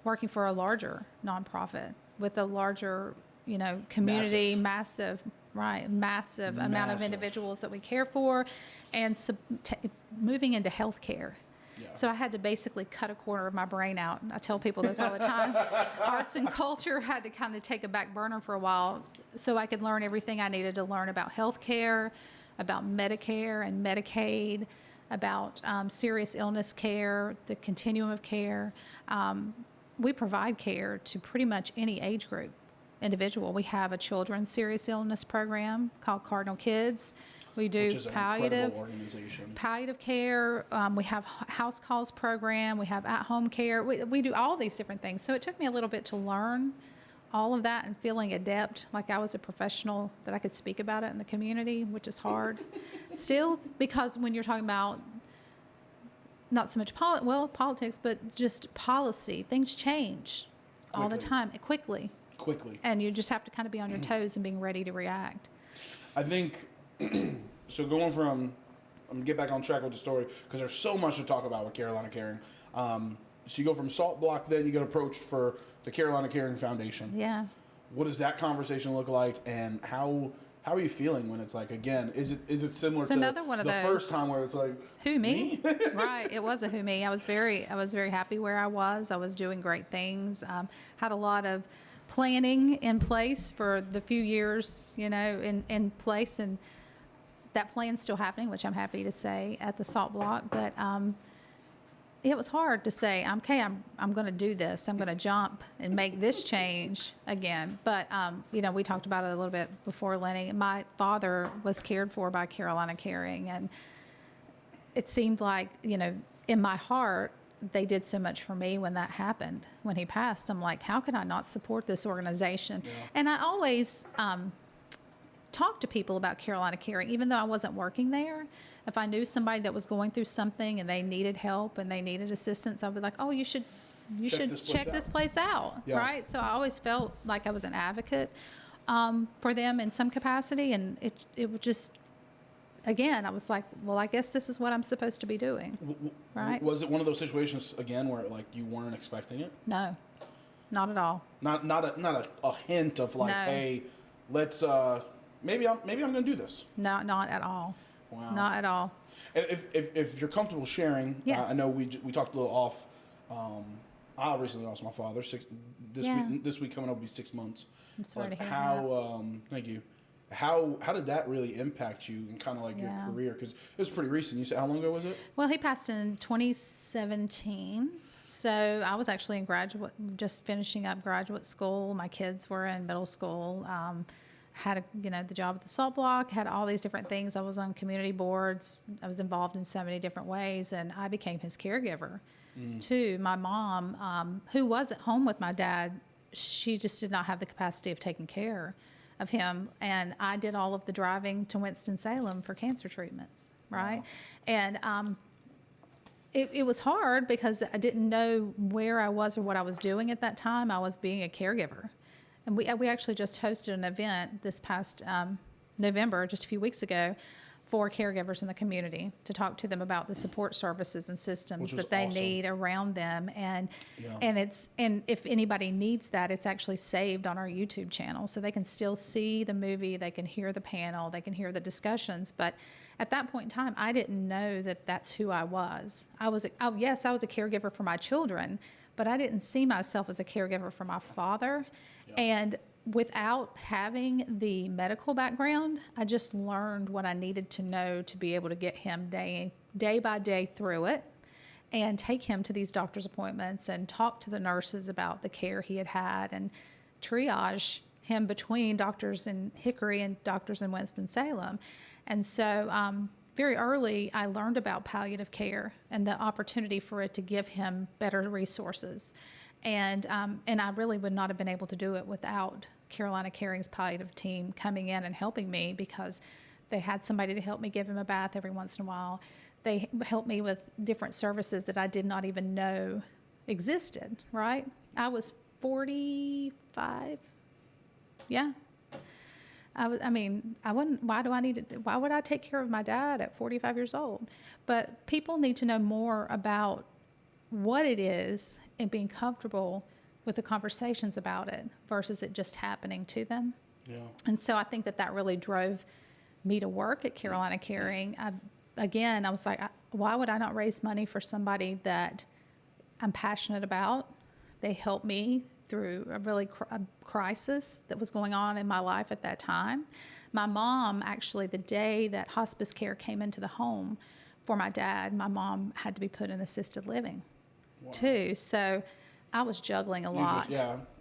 working for a larger nonprofit with a larger, community, massive amount of individuals that we care for, and moving into healthcare. Yeah. So I had to basically cut a corner of my brain out. I tell people this all the time. Arts and culture had to kind of take a back burner for a while so I could learn everything I needed to learn about healthcare, about Medicare and Medicaid, about serious illness care, the continuum of care. We provide care to pretty much any age group individual. We have a children's serious illness program called Cardinal Kids. We do palliative care. We have house calls program. We have at-home care. We do all these different things. So it took me a little bit to learn all of that and feeling adept, like I was a professional, that I could speak about it in the community, which is hard. Still, because when you're talking about not so much politics, but just policy, things change all the time, quickly. And you just have to kind of be on your toes and being ready to react. I think, so going from, I'm going to get back on track with the story, because there's so much to talk about with Carolina Caring. So you go from Salt Block, then you get approached for the Carolina Caring Foundation. Yeah. What does that conversation look like, and how are you feeling when it's like, again, is it similar to another one of the those first time where it's like, who me? Right. It was a who me. I was very happy where I was. I was doing great things. Had a lot of planning in place for the few years, in place, and that plan's still happening, which I'm happy to say, at the Salt Block. But it was hard to say, okay, I'm going to do this. I'm going to jump and make this change again. But, we talked about it a little bit before, Lenny. My father was cared for by Carolina Caring, and it seemed like, in my heart, they did so much for me when that happened. When he passed, I'm like, how can I not support this organization? Yeah. And I always talk to people about Carolina Caring, even though I wasn't working there. If I knew somebody that was going through something and they needed help and they needed assistance, I would be like, oh, you should check this place out, yeah. Right? So I always felt like I was an advocate for them in some capacity, and it would just, again, I was like, well, I guess this is what I'm supposed to be doing, right? Was it one of those situations again where like you weren't expecting it? No, not at all. Not a hint of like, no. Hey, let's maybe I'm going to do this. No, not at all. Wow. Not at all. And if you're comfortable sharing, yes. I know we talked a little off. I recently lost my father. This week coming up will be 6 months. I'm sorry to hear that. Thank you. How did that really impact you and kind of like your career? Because it was pretty recent. You said, how long ago was it? Well, he passed in 2017. So I was actually just finishing up graduate school. My kids were in middle school. Had the job at the Salt Block, had all these different things. I was on community boards. I was involved in so many different ways, and I became his caregiver too. My mom, who was at home with my dad, she just did not have the capacity of taking care of him, and I did all of the driving to Winston-Salem for cancer treatments, right? Wow. And it was hard because I didn't know where I was or what I was doing at that time. I was being a caregiver. And we actually just hosted an event this past November, just a few weeks ago, for caregivers in the community to talk to them about the support services and systems that they awesome. need around them. And Yeah. and if anybody needs that, it's actually saved on our YouTube channel, so they can still see the movie, they can hear the panel, they can hear the discussions. But at that point in time, I didn't know that that's who I was. Yes, I was a caregiver for my children, but I didn't see myself as a caregiver for my father. And without having the medical background, I just learned what I needed to know to be able to get him day by day through it and take him to these doctor's appointments and talk to the nurses about the care he had had and triage him between doctors in Hickory and doctors in Winston-Salem. And so very early, I learned about palliative care and the opportunity for it to give him better resources. And I really would not have been able to do it without Carolina Caring's palliative team coming in and helping me, because they had somebody to help me give him a bath every once in a while. They helped me with different services that I did not even know existed, right? I was 45. Yeah. I wouldn't, why would I take care of my dad at 45 years old? But people need to know more about what it is and being comfortable with the conversations about it versus it just happening to them. Yeah. And so I think that really drove me to work at Carolina Caring. I was like, why would I not raise money for somebody that I'm passionate about? They helped me through a crisis that was going on in my life at that time. My mom, actually, the day that hospice care came into the home for my dad, my mom had to be put in assisted living too. So I was juggling a lot.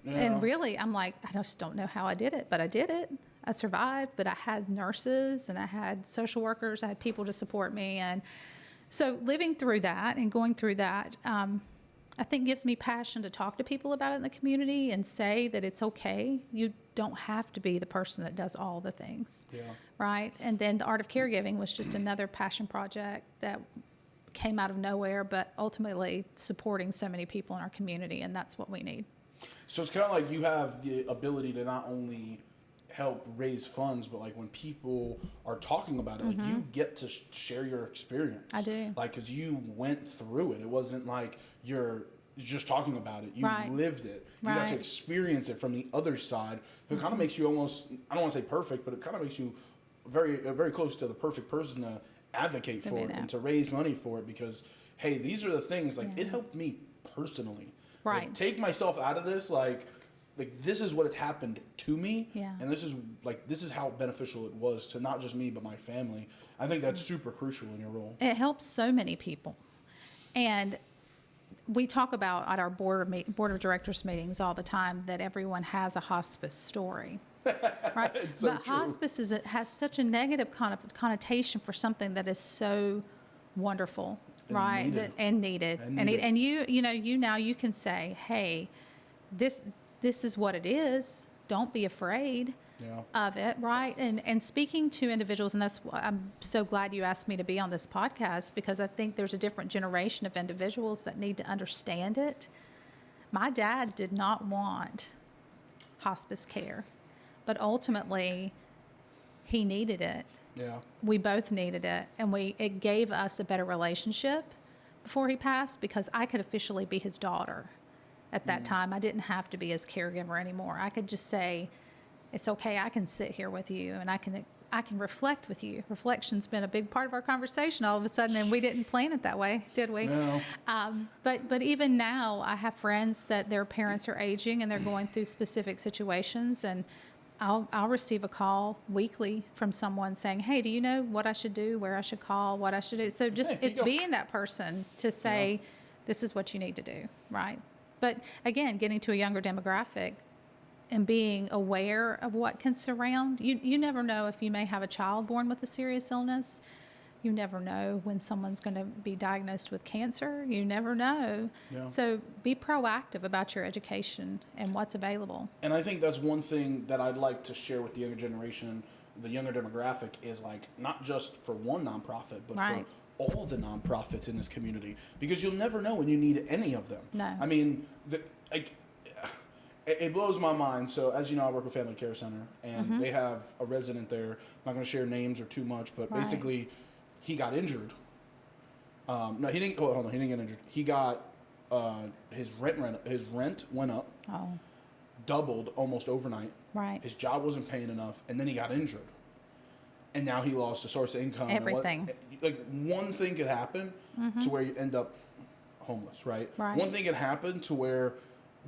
And really, I'm like, I just don't know how I did it, but I did it. I survived, but I had nurses and I had social workers. I had people to support me. And so living through that and going through that, I think gives me passion to talk to people about it in the community and say that it's okay. You don't have to be the person that does all the things, right? And then the Art of Caregiving was just another passion project that came out of nowhere, but ultimately supporting so many people in our community, and that's what we need. So it's kind of like you have the ability to not only help raise funds, but like when people are talking about it, like you get to share your experience. I do. Like, because you went through it. It wasn't like you're just talking about it. You lived it. You got to experience it from the other side. So it kind of makes you almost, I don't want to say perfect, but it kind of makes you very close to the perfect person to advocate for it and to raise money for it, because hey, these are the things, like it helped me personally. Like, take myself out of this, like this is what has happened to me, and this is how beneficial it was to not just me but my family. I think that's super crucial in your role. It helps so many people. And we talk about at our board of directors meetings all the time that everyone has a hospice story. Right? It's so but true. Hospice has such a negative connotation for something that is so wonderful, right? Needed. And you can say, hey, this is what it is. Don't be afraid of it, right? And speaking to individuals, and that's why I'm so glad you asked me to be on this podcast, because I think there's a different generation of individuals that need to understand it. My dad did not want hospice care, but ultimately he needed it. Yeah. We both needed it, and it gave us a better relationship before he passed, because I could officially be his daughter at that time. I didn't have to be his caregiver anymore. I could just say, it's okay, I can sit here with you and I can reflect with you. Reflection's been a big part of our conversation all of a sudden, and we didn't plan it that way, did we? No. But even now, I have friends that their parents are aging and they're going through specific situations, and I'll receive a call weekly from someone saying, hey, do you know what I should do, where I should call, what I should do? So just it's being that person to say, this is what you need to do, right? But again, getting to a younger demographic and being aware of what can surround. You never know if you may have a child born with a serious illness. You never know when someone's going to be diagnosed with cancer. You never know. Yeah. So be proactive about your education and what's available. And I think that's one thing that I'd like to share with the younger generation, the younger demographic, is like not just for one nonprofit, but for all the nonprofits in this community, because you'll never know when you need any of them. No. I mean, It blows my mind. So, as you know, I work with Family Care Center, and they have a resident there. I'm not going to share names or too much, but basically, he got injured. No, he didn't. Oh, hold on, he didn't get injured. He got his rent went up, doubled almost overnight. Right. His job wasn't paying enough, and then he got injured, and now he lost a source of income. Everything. Like one thing could happen to where you end up homeless, right? Right. One thing could happen to where,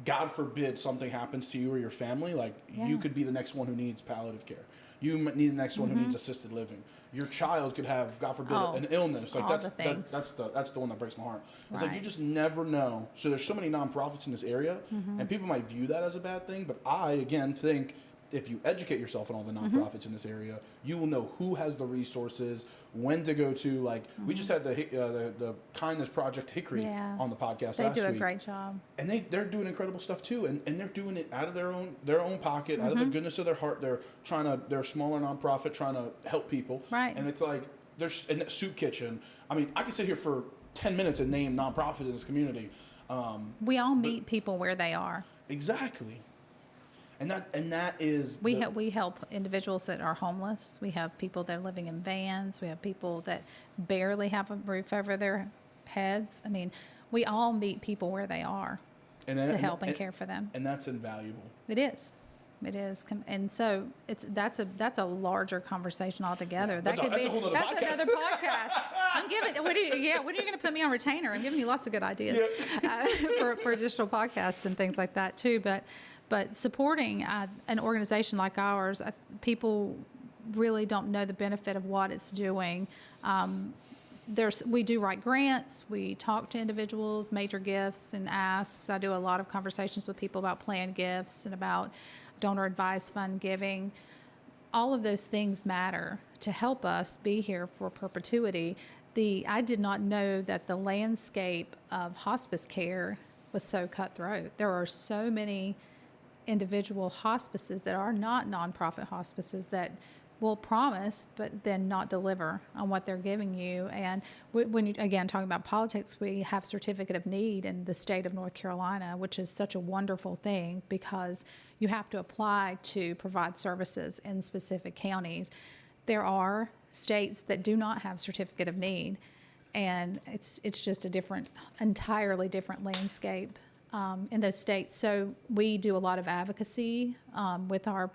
God forbid, something happens to you or your family. Like you could be the next one who needs palliative care. You need the next one who needs assisted living. Your child could have, God forbid, an illness. Like that's the one that breaks my heart. It's like you just never know. So there's so many nonprofits in this area, and people might view that as a bad thing. But I again think if you educate yourself on all the nonprofits in this area, you will know who has the resources, when to go to. Like we just had the Kindness Project Hickory on the podcast last week. They do a great job, and they're doing incredible stuff too, and they're doing it out of their own pocket, out of the goodness of their heart. They're a smaller nonprofit trying to help people, right? And it's like there's in that soup kitchen. I mean, I could sit here for 10 minutes and name nonprofits in this community. We all meet people where they are. Exactly. And that is we help individuals that are homeless. We have people that are living in vans. We have people that barely have a roof over their heads. I mean, we all meet people where they are to help and care for them. And that's invaluable. It is. And so that's a larger conversation altogether. Yeah, that's a whole other podcast. Another podcast. When are you going to put me on retainer? I'm giving you lots of good ideas for additional podcasts and things like that too. But supporting an organization like ours, people really don't know the benefit of what it's doing. We do write grants. We talk to individuals, major gifts and asks. I do a lot of conversations with people about planned gifts and about donor advised fund giving. All of those things matter to help us be here for perpetuity. I did not know that the landscape of hospice care was so cutthroat. There are so many individual hospices that are not nonprofit hospices that will promise but then not deliver on what they're giving you. And when you, again, talking about politics, we have certificate of need in the state of North Carolina, which is such a wonderful thing because you have to apply to provide services in specific counties. There are states that do not have certificate of need, and it's just entirely different landscape in those states. So we do a lot of advocacy with our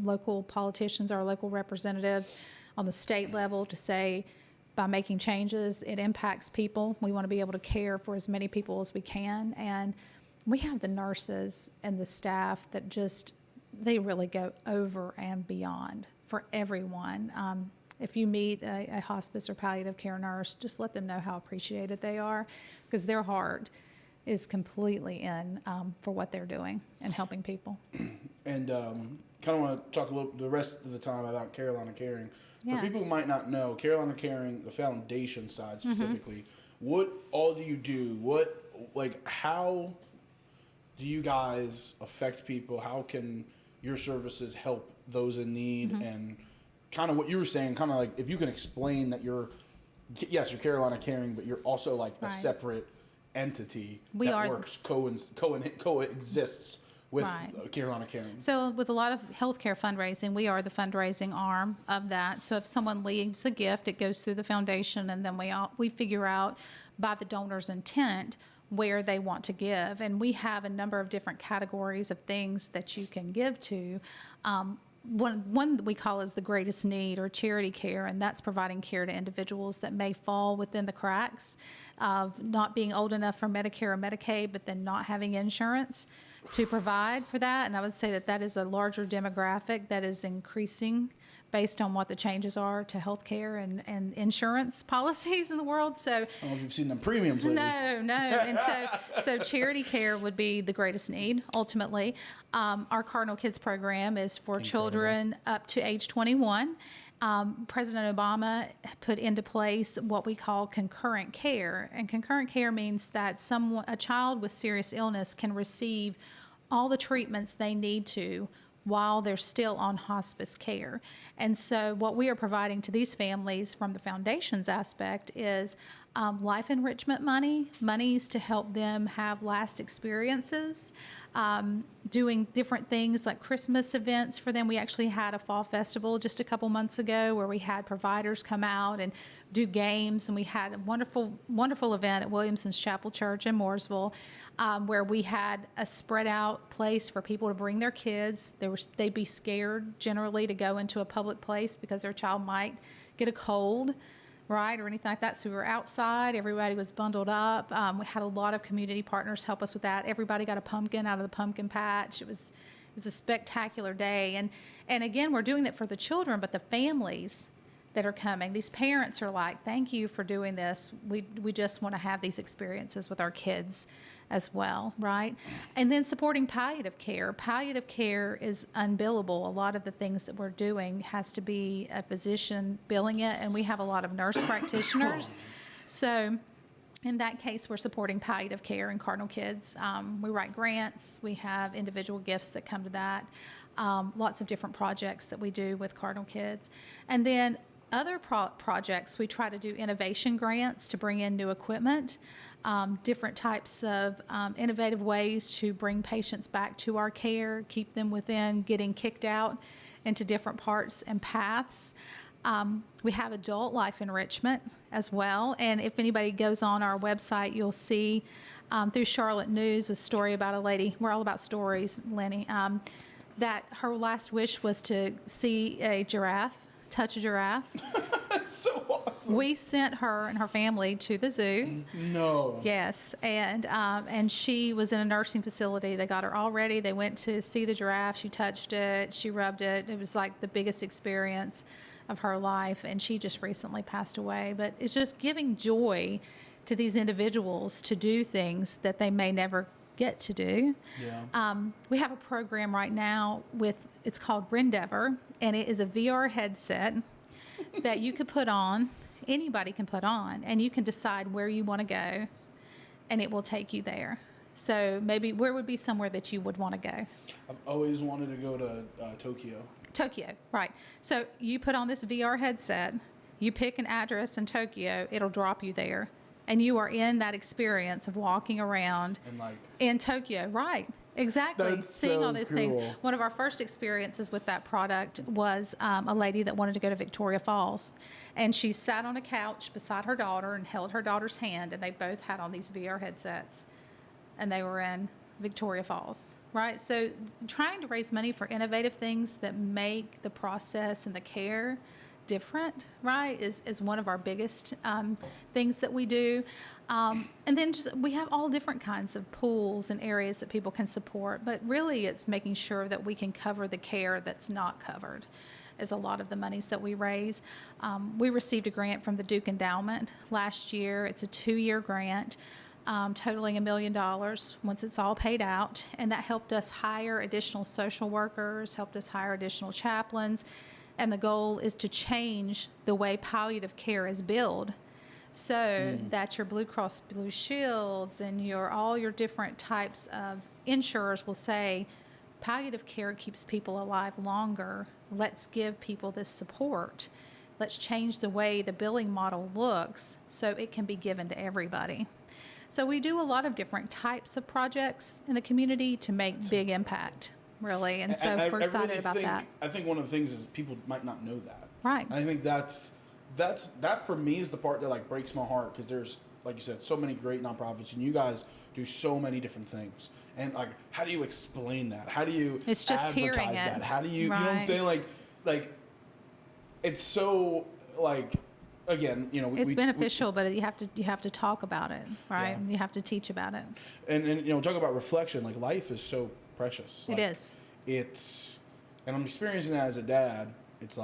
local politicians, our local representatives on the state level to say, by making changes, it impacts people. We want to be able to care for as many people as we can. And we have the nurses and the staff that they really go over and beyond for everyone. If you meet a hospice or palliative care nurse, just let them know how appreciated they are, because their heart is completely in for what they're doing and helping people. And kind of want to talk a little the rest of the time about Carolina Caring. For people who might not know, Carolina Caring, the foundation side specifically, what all do you do? How do you guys affect people? How can your services help those in need? And kind of what you were saying, kind of like if you can explain that you're Carolina Caring, but you're also like a separate entity coexists with Carolina Caring. So with a lot of healthcare fundraising, we are the fundraising arm of that. So if someone leaves a gift, it goes through the foundation, and then we figure out by the donor's intent where they want to give. And we have a number of different categories of things that you can give to. One that we call is the greatest need, or charity care, and that's providing care to individuals that may fall within the cracks of not being old enough for Medicare or Medicaid, but then not having insurance to provide for that. And I would say that is a larger demographic that is increasing based on what the changes are to healthcare and insurance policies in the world. So I don't know if you've seen them premiums lately. No. And so charity care would be the greatest need, ultimately. Our Cardinal Kids program is for children up to age 21. President Obama put into place what we call concurrent care. And concurrent care means that a child with serious illness can receive all the treatments they need to while they're still on hospice care. And so what we are providing to these families from the foundation's aspect is life enrichment monies to help them have last experiences, doing different things like Christmas events for them. We actually had a fall festival just a couple months ago where we had providers come out and do games, and we had a wonderful, wonderful event at Williamson's Chapel Church in Mooresville, where we had a spread out place for people to bring their kids. They'd be scared generally to go into a public place because their child might get a cold, right, or anything like that. So we were outside. Everybody was bundled up. We had a lot of community partners help us with that. Everybody got a pumpkin out of the pumpkin patch. It was a spectacular day. And again, we're doing that for the children, but the families that are coming, these parents are like, thank you for doing this. We just want to have these experiences with our kids as well, right? And then supporting palliative care. Palliative care is unbillable. A lot of the things that we're doing has to be a physician billing it, and we have a lot of nurse practitioners. So in that case, we're supporting palliative care in Cardinal Kids. We write grants. We have individual gifts that come to that. Lots of different projects that we do with Cardinal Kids. And then other projects, we try to do innovation grants to bring in new equipment, different types of innovative ways to bring patients back to our care, keep them within getting kicked out into different parts and paths. We have adult life enrichment as well. And if anybody goes on our website, you'll see through Charlotte News a story about a lady. We're all about stories, Lenny. That her last wish was to see a giraffe, touch a giraffe. That's so awesome. We sent her and her family to the zoo. No. Yes, and she was in a nursing facility. They got her all ready. They went to see the giraffe. She touched it. She rubbed it. It was like the biggest experience of her life, and she just recently passed away. But it's just giving joy to these individuals to do things that they may never get to do. Yeah. We have a program right now it's called Rendeavor, and it is a VR headset that you could put on, anybody can put on, and you can decide where you want to go, and it will take you there. So maybe where would be somewhere that you would want to go? I've always wanted to go to Tokyo. Tokyo, right. So you put on this VR headset, you pick an address in Tokyo, it'll drop you there. And you are in that experience of walking around And in Tokyo, right? Exactly. That's Seeing so all these things. cool. One of our first experiences with that product was a lady that wanted to go to Victoria Falls. And she sat on a couch beside her daughter and held her daughter's hand, and they both had on these VR headsets. And they were in Victoria Falls, right? So trying to raise money for innovative things that make the process and the care different, right, is one of our biggest things that we do. And then we have all different kinds of pools and areas that people can support, but really it's making sure that we can cover the care that's not covered is a lot of the monies that we raise. We received a grant from the Duke Endowment last year. It's a 2-year grant. Totaling $1 million once it's all paid out, and that helped us hire additional social workers, helped us hire additional chaplains, and the goal is to change the way palliative care is billed so that your Blue Cross Blue Shields and all your different types of insurers will say palliative care keeps people alive longer. Let's give people this support. Let's change the way the billing model looks so it can be given to everybody. So we do a lot of different types of projects in the community to make big impact, really. And so we're excited about that. I think one of the things is people might not know that. Right. And I think that for me is the part that breaks my heart, because there's, like you said, so many great nonprofits, and you guys do so many different things. And how do you explain that? How do you It's just advertise hearing it. that? How do you, Right. you know what I'm saying? Like it's so again, It's beneficial, but you have to talk about it, right? Yeah. You have to teach about it. and talk about reflection. Life is so precious. It is. And I'm experiencing that as a dad. It's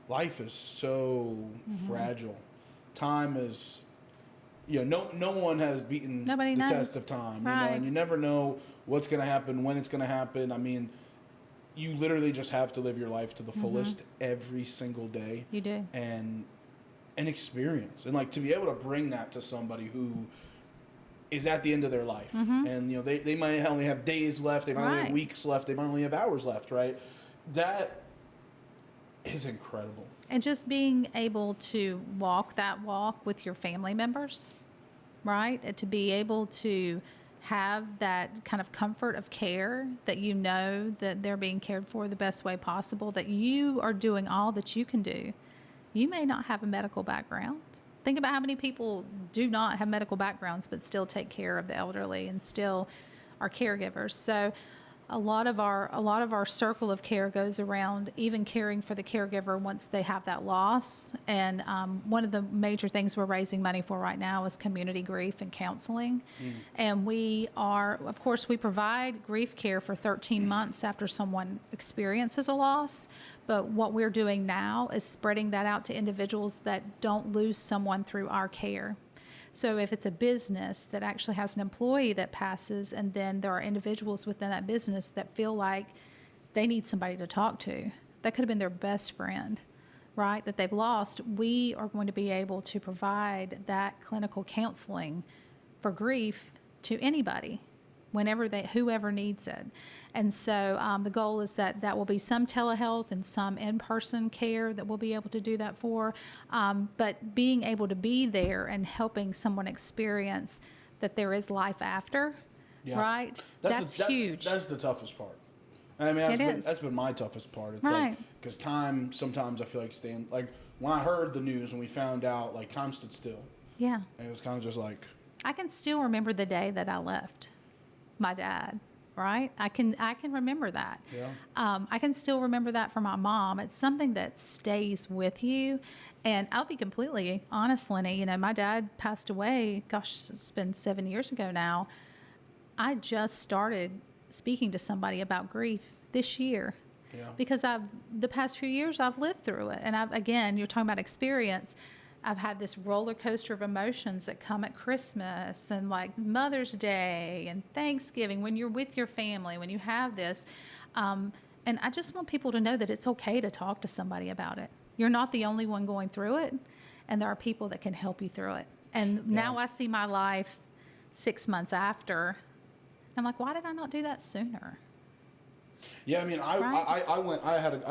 life is so fragile. Time is, no one has beaten Nobody the knows. test of time. Right. And you never know what's going to happen, when it's going to happen. I mean, you literally just have to live your life to the fullest every single day. You do. And experience, and to be able to bring that to somebody who is at the end of their life, and they might only have days left, they might only have Right. weeks left, they might only have hours left, right? That is incredible. And just being able to walk that walk with your family members, right? And to be able to have that kind of comfort of care, that you know that they're being cared for the best way possible, that you are doing all that you can do. You may not have a medical background. Think about how many people do not have medical backgrounds but still take care of the elderly and still are caregivers. So a lot of our circle of care goes around even caring for the caregiver once they have that loss. And one of the major things we're raising money for right now is community grief and counseling. And we provide grief care for 13 months after someone experiences a loss. But what we're doing now is spreading that out to individuals that don't lose someone through our care. So if it's a business that actually has an employee that passes, and then there are individuals within that business that feel like they need somebody to talk to, that could have been their best friend, right, that they've lost, we are going to be able to provide that clinical counseling for grief to anybody, whoever needs it. And so the goal is that will be some telehealth and some in-person care that we'll be able to do that for. But being able to be there and helping someone experience that there is life after, right? That's huge. That's the toughest part. I mean, that's been my toughest part. It's right. like, because time, sometimes I feel like when I heard the news and we found out, like, time stood still. Yeah. And it was kind of just like. I can still remember the day that I left my dad. Right? I can remember that. Yeah. I can still remember that for my mom. It's something that stays with you. And I'll be completely honest, Lenny, my dad passed away, gosh, it's been 7 years ago now. I just started speaking to somebody about grief this year. Yeah. Because the past few years I've lived through it. And again, you're talking about experience. I've had this roller coaster of emotions that come at Christmas and like Mother's Day and Thanksgiving, when you're with your family, when you have this. And I just want people to know that it's okay to talk to somebody about it. You're not the only one going through it, and there are people that can help you through it. And now I see my life 6 months after. I'm like, why did I not do that sooner? Yeah, I mean, I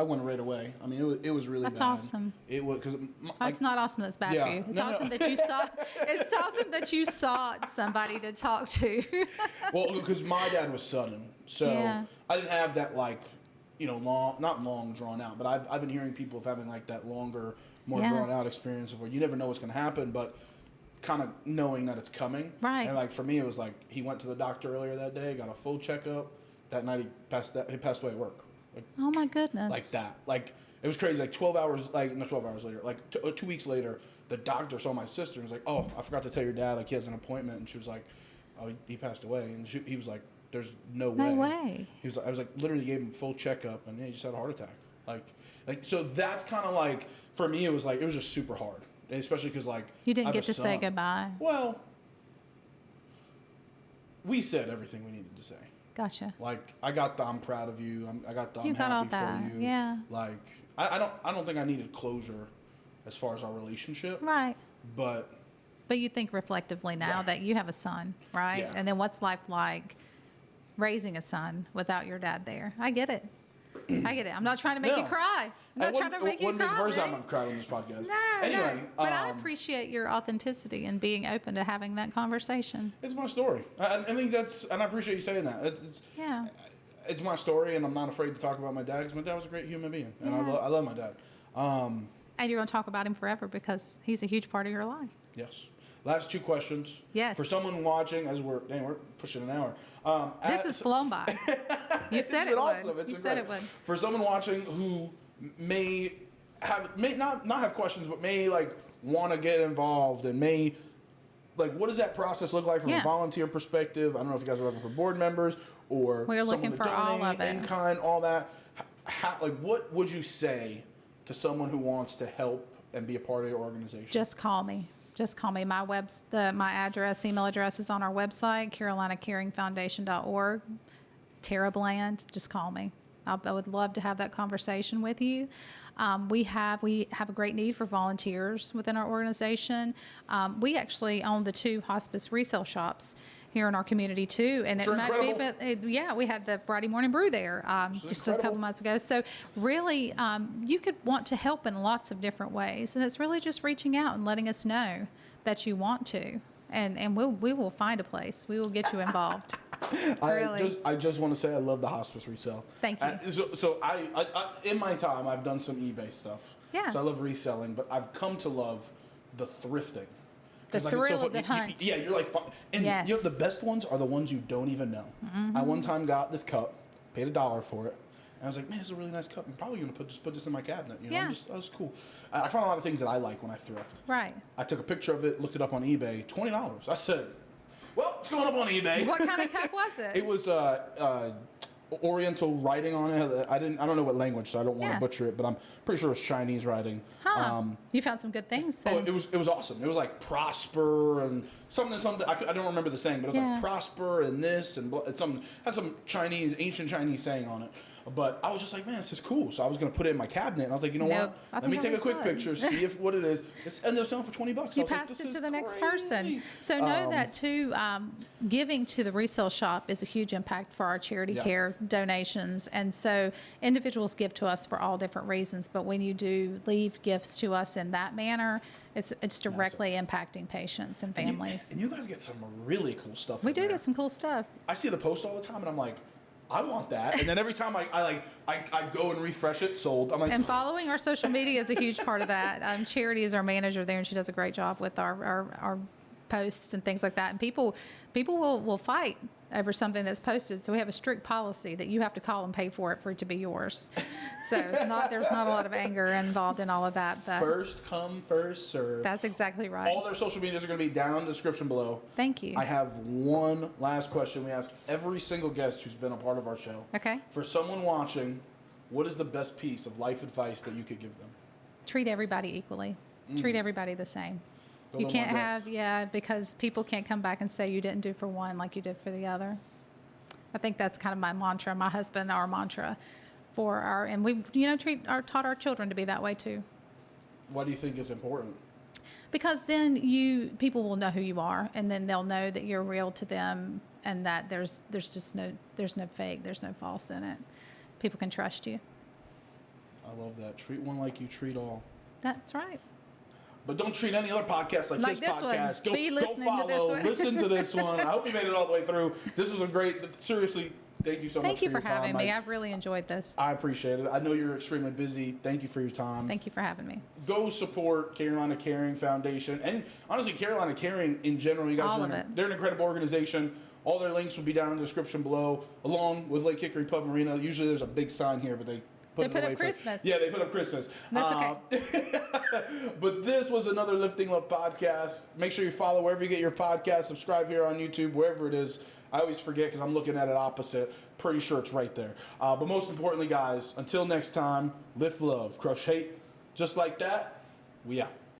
went right away. I mean, it was really That's bad. awesome. It was because it's not awesome that's bad for you. It's awesome that you saw. It's awesome that you sought somebody to talk to. Well, because my dad was sudden, so I didn't have that not long drawn out, but I've been hearing people of having like that longer, more drawn out experience of where you never know what's going to happen, but kind of knowing that it's coming. Right. And like for me, it was like he went to the doctor earlier that day, got a full checkup. That night he passed away at work. Like, oh my goodness. Like that. Like it was crazy. Like 12 hours later. Like 2 weeks later, the doctor saw my sister and was like, "Oh, I forgot to tell your dad. Like he has an appointment." And she was like, "Oh, he passed away." And he was like, "There's no way." No way. He was like, I was like, literally gave him full checkup, and he just had a heart attack. Like so that's kind of like for me. It was just super hard, and especially because like you didn't get to say goodbye. Well, we said everything we needed to say. Gotcha. Like I got the I'm proud of you. I'm happy all that. for you. Yeah. Like I don't think I needed closure as far as our relationship. Right. But you think reflectively now that you have a son, right? Yeah. And then what's life like raising a son without your dad there? I get it. I'm not trying to make you cry. I'm not trying to make you cry. Wouldn't be the first time I've cried on this podcast. No, anyway, but I appreciate your authenticity and being open to having that conversation. It's my story. I think and I appreciate you saying that. It's my story, and I'm not afraid to talk about my dad because my dad was a great human being, and I love my dad. And you're going to talk about him forever because he's a huge part of your life. Yes. Last 2 questions. Yes. For someone watching, as we're pushing an hour. This has flown by. You said it would. Awesome. You said it would. For someone watching who may not have questions, but may like want to get involved and may like, what does that process look like from a volunteer perspective? I don't know if you guys are looking for board members or we're looking for all of it, in kind, all that. What would you say to someone who wants to help and be a part of your organization? Just call me. My address, email address is on our website, carolinacaringfoundation.org. Tara Bland, just call me. I would love to have that conversation with you. We have a great need for volunteers within our organization. We actually own the 2 hospice resale shops here in our community too. And Which are incredible. yeah, we had the Friday morning brew there just a couple months ago. So really, you could want to help in lots of different ways. And it's really just reaching out and letting us know that you want to. And we will find a place. We will get you involved. Really. I just want to say I love the hospice resale. Thank you. So I in my time, I've done some eBay stuff. Yeah. So I love reselling, but I've come to love the thrifting. The thrill of the hunt. Yeah, you're like, and Yes. you know, the best ones are the ones you don't even know. I one time got this cup, paid $1 for it. And I was like, man, it's a really nice cup. I'm probably going to just put this in my cabinet. You know, Yeah. that was cool. I found a lot of things that I like when I thrift. Right. I took a picture of it, looked it up on eBay, $20. I said, well, it's going up on eBay. What kind of cup was it? It was Oriental writing on it. I don't know what language, so I don't want to butcher it, but I'm pretty sure it's Chinese writing. Huh. You found some good things then. Oh, it was awesome. It was like prosper and something. I don't remember the saying, but it was like prosper and this and something. Had some ancient Chinese saying on it. But I was just like, man, this is cool. So I was going to put it in my cabinet, and I was like, you know what? Let me take a quick picture, see if what it is. It ended up selling for $20. You passed it to the next person. So know that too. Giving to the resale shop is a huge impact for our charity care donations, and so individuals give to us for all different reasons. But when you do leave gifts to us in that manner, it's directly impacting patients and families. And you guys get some really cool stuff. We do get some cool stuff. I see the post all the time, and I'm like, I want that. And then every time I go and refresh it, sold. I'm like, and following our social media is a huge part of that. Charity is our manager there, and she does a great job with our posts and things like that. And people will fight over something that's posted. So we have a strict policy that you have to call and pay for it to be yours. So there's not a lot of anger involved in all of that. But first come, first serve. That's exactly right. All their social medias are going to be down in the description below. Thank you. I have one last question we ask every single guest who's been a part of our show. Okay. For someone watching, what is the best piece of life advice that you could give them? Treat everybody equally. Treat everybody the same. You can't have, because people can't come back and say you didn't do for one like you did for the other. I think that's kind of my mantra, my husband, our mantra for and we, taught our children to be that way too. Why do you think it's important? Because then people will know who you are, and then they'll know that you're real to them, and that there's no fake, there's no false in it. People can trust you. I love that. Treat one like you treat all. That's right. But don't treat any other podcast like this podcast. Go follow, to this one. Listen to this one. I hope you made it all the way through. This was a great, seriously, thank you so much for your time. Thank you for having me. I've really enjoyed this. I appreciate it. I know you're extremely busy. Thank you for your time. Thank you for having me. Go support Carolina Caring Foundation. And honestly, Carolina Caring in general, you guys they're an incredible organization. All their links will be down in the description below, along with Lake Hickory Pub Marina. Usually there's a big sign here, but they put up Christmas. They put up Christmas. That's okay. But this was another Lifting Love podcast. Make sure you follow wherever you get your podcast. Subscribe here on YouTube, wherever it is. I always forget because I'm looking at it opposite. Pretty sure it's right there. But most importantly, guys, until next time, lift love, crush hate. Just like that, we out.